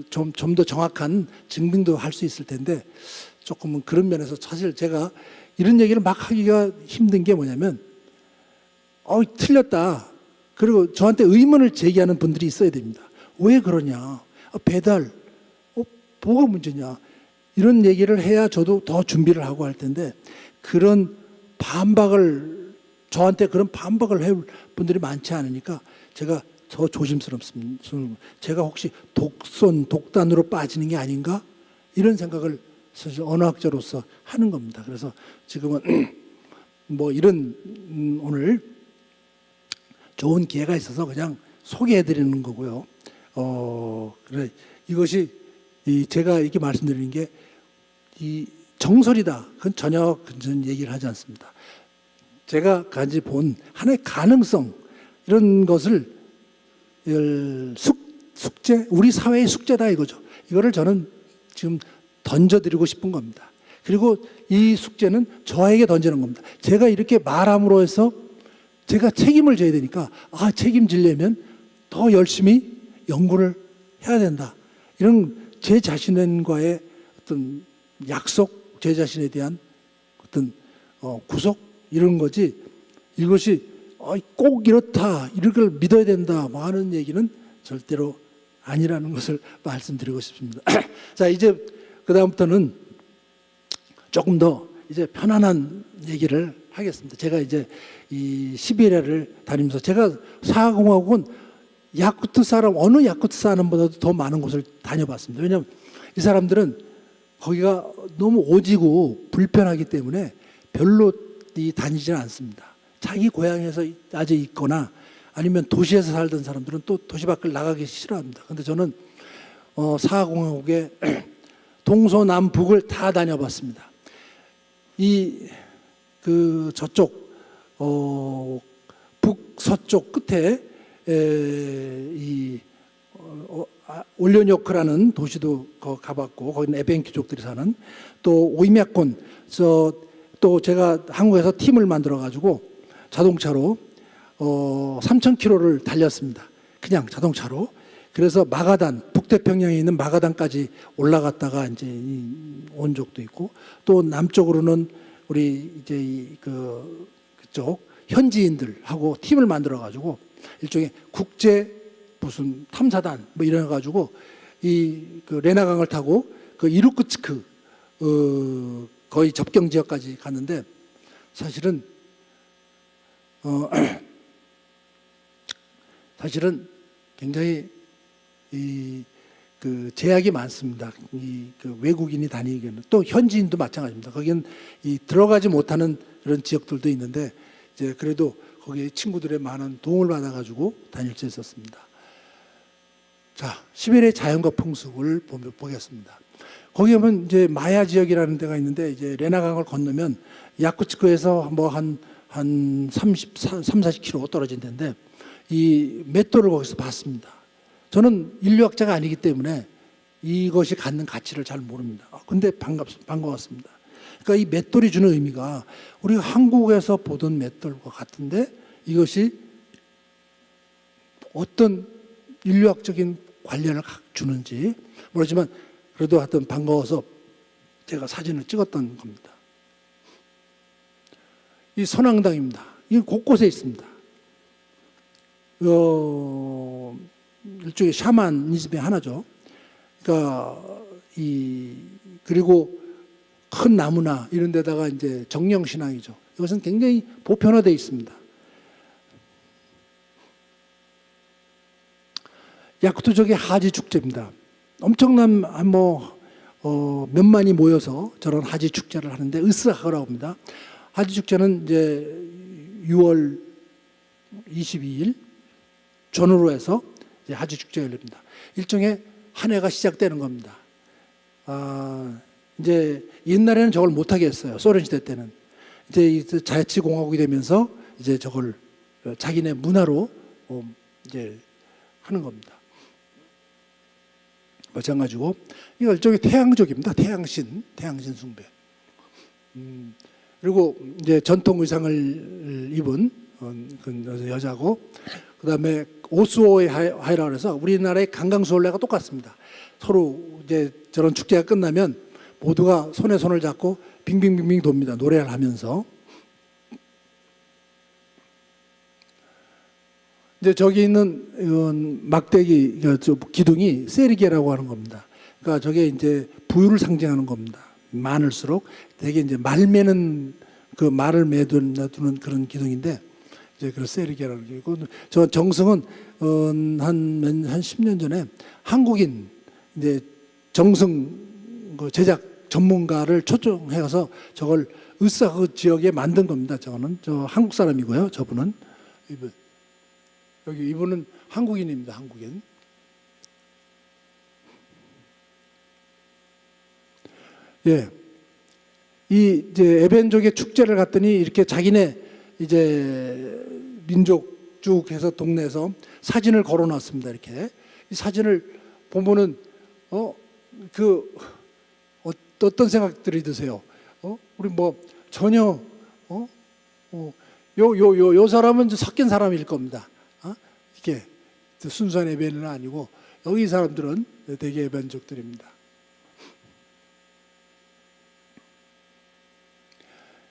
좀 더 정확한 증빙도 할 수 있을 텐데, 조금은 그런 면에서 사실 제가 이런 얘기를 막 하기가 힘든 게 뭐냐면, 틀렸다. 그리고 저한테 의문을 제기하는 분들이 있어야 됩니다. 왜 그러냐? 배달, 뭐가 문제냐? 이런 얘기를 해야 저도 더 준비를 하고 할 텐데, 저한테 그런 반박을 해올 분들이 많지 않으니까 제가 더 조심스럽습니다. 제가 혹시 독단으로 빠지는 게 아닌가? 이런 생각을 사실 언어학자로서 하는 겁니다. 그래서 지금은 오늘 좋은 기회가 있어서 그냥 소개해 드리는 거고요. 그래, 이것이 제가 이렇게 말씀드리는 게 이 정설이다. 그건 전혀 그런 얘기를 하지 않습니다. 제가 간지 본 하나의 가능성, 이런 것을 숙제, 우리 사회의 숙제다 이거죠. 이거를 저는 지금 던져드리고 싶은 겁니다. 그리고 이 숙제는 저에게 던지는 겁니다. 제가 이렇게 말함으로 해서 제가 책임을 져야 되니까, 책임지려면 더 열심히 연구를 해야 된다. 이런 제 자신과의 어떤 약속, 제 자신에 대한 어떤 구속, 이런 거지. 이것이 꼭 이렇다, 이걸 믿어야 된다 뭐 하는 얘기는 절대로 아니라는 것을 말씀드리고 싶습니다. 자, 이제 그 다음부터는 조금 더 이제 편안한 얘기를 하겠습니다. 제가 이제 이 시베리아를 다니면서, 제가 사하공화국은 어느 야쿠트 사람보다도 더 많은 곳을 다녀봤습니다. 왜냐하면 이 사람들은 거기가 너무 오지고 불편하기 때문에 별로 다니지 않습니다. 자기 고향에서 아직 있거나 아니면 도시에서 살던 사람들은 또 도시 밖을 나가기 싫어합니다. 근데 저는 사하공화국의 동서남북을 다 다녀봤습니다. 저쪽 북서쪽 끝에 올려뇨크라는 도시도 가봤고, 거기는 에벤키족들이 사는, 또 오이메콘, 또 제가 한국에서 팀을 만들어 가지고 자동차로 3,000km를 달렸습니다. 그냥 자동차로. 그래서 북태평양에 있는 마가단까지 올라갔다가 이제 온 적도 있고, 또 남쪽으로는 우리 이제 그쪽 현지인들하고 팀을 만들어 가지고 일종의 국제 무슨 탐사단 뭐 이래 가지고 그 레나강을 타고 그 이루크츠크 거의 접경 지역까지 갔는데, 사실은 굉장히 그 제약이 많습니다. 그 외국인이 다니기에는. 또 현지인도 마찬가지입니다. 거기는 들어가지 못하는 그런 지역들도 있는데, 이제 그래도 거기에 친구들의 많은 도움을 받아가지고 다닐 수 있었습니다. 자, 시베리아의 자연과 풍습을 보겠습니다. 거기 보면 이제 마야 지역이라는 데가 있는데, 이제 레나강을 건너면 야쿠츠크에서 뭐 한 40km 떨어진 데인데, 이 맷돌을 거기서 봤습니다. 저는 인류학자가 아니기 때문에 이것이 갖는 가치를 잘 모릅니다. 근데 반가웠습니다. 그러니까 이 맷돌이 주는 의미가 우리가 한국에서 보던 맷돌과 같은데, 이것이 어떤 인류학적인 관련을 주는지 모르지만, 그래도 하여튼 반가워서 제가 사진을 찍었던 겁니다. 이 선앙당입니다. 이 곳곳에 있습니다. 일종의 샤머니즘의 하나죠. 그러니까 그리고 큰 나무나 이런 데다가 이제 정령 신앙이죠. 이것은 굉장히 보편화되어 있습니다. 야쿠트족의 하지 축제입니다. 엄청난 몇만이 모여서 저런 하지 축제를 하는데, 으스하라고 합니다. 하지 축제는 이제 6월 22일 전후로 해서 이제 하지 축제가 열립니다. 일종의 한 해가 시작되는 겁니다. 이제 옛날에는 저걸 못하게 했어요. 소련 시대 때는. 이제 이 자치공화국이 되면서 이제 저걸 자기네 문화로 이제 하는 겁니다. 마찬가지고 이거 일종의 태양족입니다. 태양신 숭배. 그리고 이제 전통 의상을 입은 그 여자고, 그 다음에 오스오의 하이라 그래서 우리나라의 강강수월래가 똑같습니다. 서로 이제 저런 축제가 끝나면 모두가 손에 손을 잡고 빙빙빙빙 돕니다. 노래를 하면서. 이제 저기 있는 막대기 기둥이 세리게라고 하는 겁니다. 그러니까 저게 이제 부유를 상징하는 겁니다. 많을수록 되게 이제 말 매는 그 말을 매두는 그런 기둥인데, 이제 그 세리게라는 게 있고, 저 정승은 한 10년 전에 한국인 이제 정승 그 제작 전문가를 초청해서 저걸 으쌰 그 지역에 만든 겁니다. 저거는 저 한국 사람이고요. 저분은 이분은 한국인입니다. 한국인. 예, 이 이제 에벤족의 축제를 갔더니 이렇게 자기네 이제 민족 쭉 해서 동네에서 사진을 걸어놨습니다. 이렇게 이 사진을 보면은 어떤 생각들이 드세요? 우리 뭐 전혀 요 사람은 섞인 사람일 겁니다. 이게 순수한 에벤은 아니고 여기 사람들은 되게 에벤족들입니다.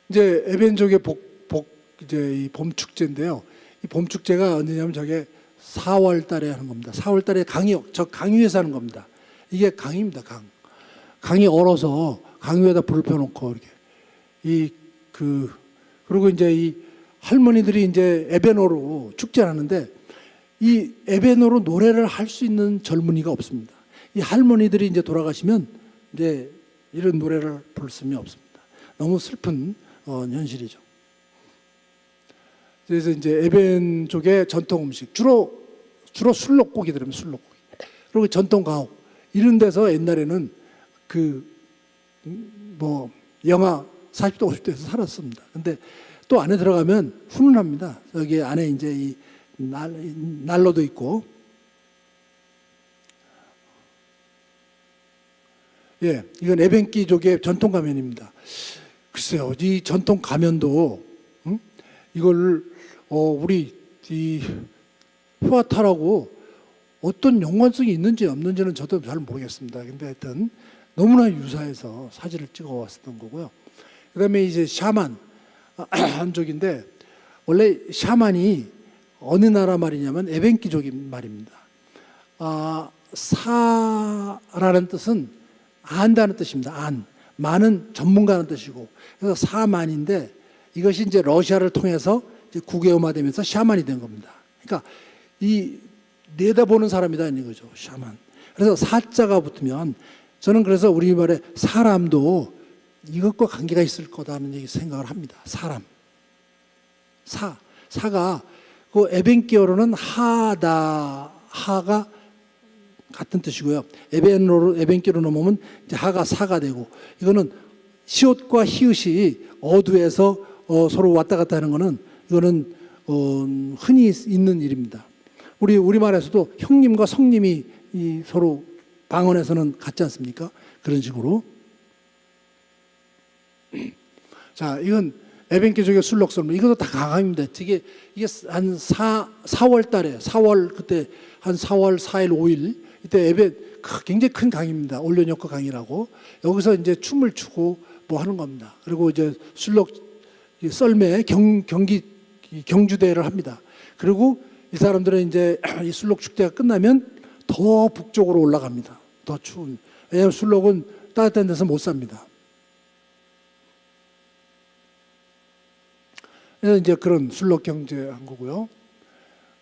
이제 에벤족의 이제 이 봄 축제인데요. 이 봄 축제가 언제냐면 저게 4월 달에 하는 겁니다. 4월 달에 강 위에서 하는 겁니다. 이게 강입니다. 강이 얼어서 강 위에다 불을 펴놓고 이렇게 그리고 이제 이 할머니들이 이제 에베노로 축제를 하는데, 이 에베노로 노래를 할 수 있는 젊은이가 없습니다. 이 할머니들이 이제 돌아가시면 이제 이런 노래를 부를 수는 없습니다. 너무 슬픈 현실이죠. 그래서 이제 에벤족의 전통 음식 주로 술록고기들입니다. 술록고기. 그리고 전통 가옥 이런 데서 옛날에는 영하 40도 50도에서 살았습니다. 근데 또 안에 들어가면 훈훈합니다. 여기 안에 이제 이 난로도 있고, 예, 이건 에벤키족의 전통 가면입니다. 글쎄요, 이 전통 가면도 이걸 우리 이 휴아타라고 어떤 연관성이 있는지 없는지는 저도 잘 모르겠습니다. 근데 하여튼 너무나 유사해서 사진을 찍어 왔었던 거고요. 그다음에 이제 샤만 한족인데, 원래 샤만이 어느 나라 말이냐면 에벤키족인 말입니다. 사라는 뜻은 안다는 뜻입니다. 만은 전문가라는 뜻이고, 그래서 사만인데 이것이 이제 러시아를 통해서 이제 국외화되면서 샤만이 된 겁니다. 그러니까 이 내다보는 사람이다 이런 거죠. 샤만. 그래서 사자가 붙으면 저는 그래서 우리말에 사람도 이것과 관계가 있을 거다는 얘기 생각을 합니다. 사람. 사가 그 에벤키어로는 하가 같은 뜻이고요. 에벤키로 넘으면 이제 하가 사가 되고, 이거는 시옷과 히읗이 어두에서 서로 왔다 갔다 하는 거는 이거는 흔히 있는 일입니다. 우리말에서도 형님과 성님이 서로 방언에서는 같지 않습니까? 그런 식으로. 자, 이건 에벤키족의 술록설문. 이것도 다 강합니다. 이게 한 4월 달에 4월 그때 한 4월 4일 5일 이때 굉장히 큰 강입니다. 올려놓고 강이라고. 여기서 이제 춤을 추고 뭐 하는 겁니다. 그리고 이제 술록 썰매 경주대회를 합니다. 그리고 이 사람들은 이제 이 술록 축제가 끝나면 더 북쪽으로 올라갑니다. 더 추운. 왜냐하면 술록은 따뜻한 데서 못 삽니다. 그래서 이제 그런 술록 경제한 거고요.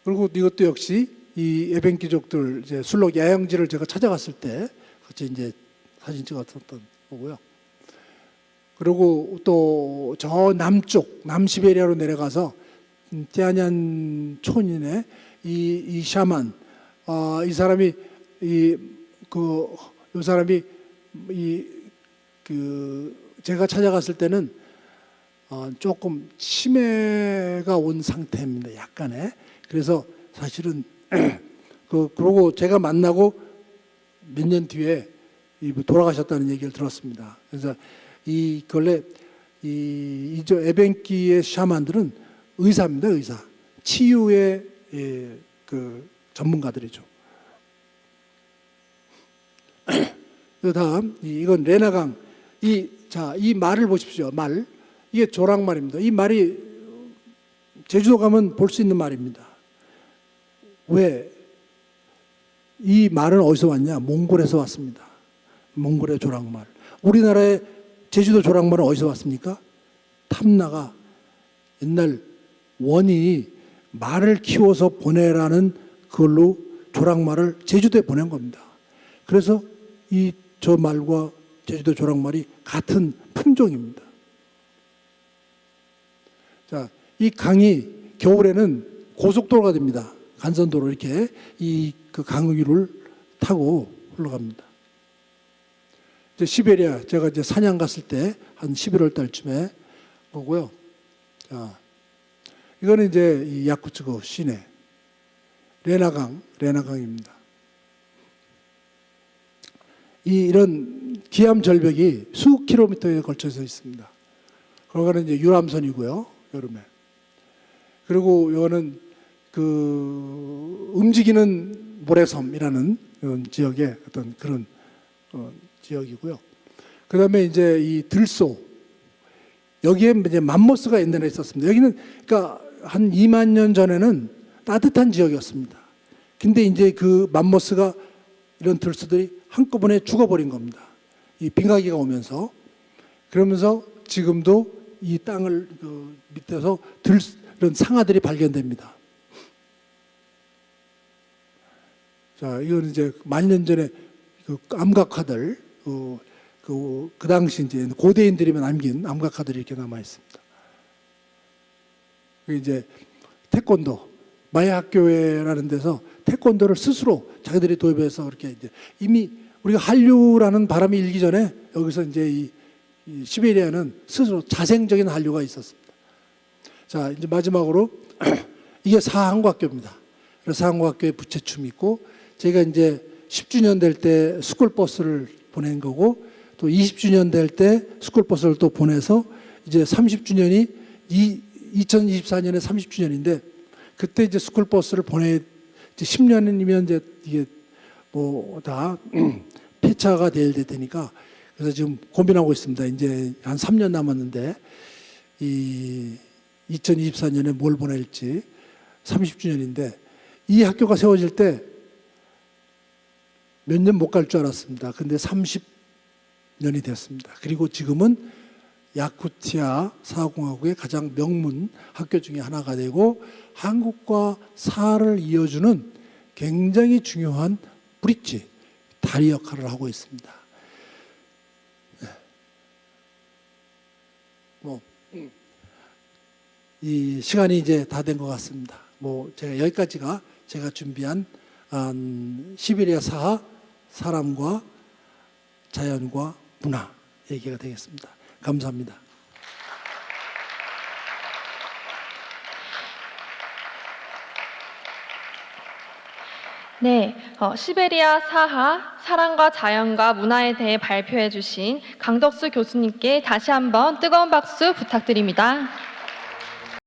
그리고 이것도 역시 이 에벤키족들 이제 술록 야영지를 제가 찾아갔을 때 같이 이제 사진 찍었던 거고요. 그리고 또 저 남쪽 남시베리아로 내려가서 티아니안 촌인의 이 샤만 이 사람이 요 사람이 제가 찾아갔을 때는 조금 치매가 온 상태입니다. 약간의. 그래서 사실은 그러고 제가 만나고 몇 년 뒤에 돌아가셨다는 얘기를 들었습니다. 그래서 근래 저 에벤키의 샤만들은 의사입니다. 의사. 치유의 전문가들이죠. 다음 이건 레나강. 이 말을 보십시오. 말. 이게 조랑말입니다. 이 말이 제주도 가면 볼 수 있는 말입니다. 왜? 이 말은 어디서 왔냐? 몽골에서 왔습니다. 몽골의 조랑말. 우리나라의 제주도 조랑말은 어디서 왔습니까? 탐나가 옛날 원이 말을 키워서 보내라는 그걸로 조랑말을 제주도에 보낸 겁니다. 그래서 저 말과 제주도 조랑말이 같은 품종입니다. 자, 이 강이 겨울에는 고속도로가 됩니다. 간선도로 이렇게 그 강 위를 타고 흘러갑니다. 이제 시베리아 제가 이제 사냥 갔을 때 한 11월 달쯤에 보고요. 자, 이거는 이제 이 야쿠츠크 시내 레나강입니다. 이런 기암 절벽이 수 킬로미터에 걸쳐서 있습니다. 그거는 이제 유람선이고요, 여름에. 그리고 이거는 움직이는 모래섬이라는 지역의 어떤 그런 지역이고요. 그 다음에 이제 이 들소, 여기에 이제 맘모스가 옛날에 있었습니다. 여기는 그러니까 한 2만 년 전에는 따뜻한 지역이었습니다. 근데 이제 그 맘모스가 이런 들소들이 한꺼번에 죽어버린 겁니다. 이 빙하기가 오면서. 그러면서 지금도 이 땅을 밑에서 이런 상아들이 발견됩니다. 자, 이건 이제 만 년 전에 암각화들, 그 당시 이제 고대인들이면 남긴 암각화들이 이렇게 남아 있습니다. 이제 태권도, 마야학교회라는 데서 태권도를 스스로 자기들이 도입해서 이렇게 이제 이미 우리가 한류라는 바람이 일기 전에 여기서 이제 이 시베리아는 스스로 자생적인 한류가 있었습니다. 자, 이제 마지막으로 이게 사항과학교입니다. 그래서 사항과학교에 부채춤이 있고, 제가 이제 10주년 될 때 스쿨버스를 보낸 거고, 또 20주년 될 때 스쿨버스를 또 보내서 이제 30주년이 2024년에 30주년인데, 그때 이제 스쿨버스를 이제 10년이면 이제 이게 뭐 다 폐차가 될 테니까, 그래서 지금 고민하고 있습니다. 이제 한 3년 남았는데 2024년에 뭘 보낼지. 30주년인데 이 학교가 세워질 때 몇 년 못 갈 줄 알았습니다. 근데 30년이 됐습니다. 그리고 지금은 야쿠티아 사하공화국의 가장 명문 학교 중에 하나가 되고, 한국과 사하를 이어주는 굉장히 중요한 브릿지, 다리 역할을 하고 있습니다. 이 시간이 이제 다 된 것 같습니다. 제가 여기까지가 제가 준비한 시베리아 사하, 사람과 자연과 문화 얘기가 되겠습니다. 감사합니다. 네, 시베리아 사하, 사람과 자연과 문화에 대해 발표해 주신 강덕수 교수님께 다시 한번 뜨거운 박수 부탁드립니다.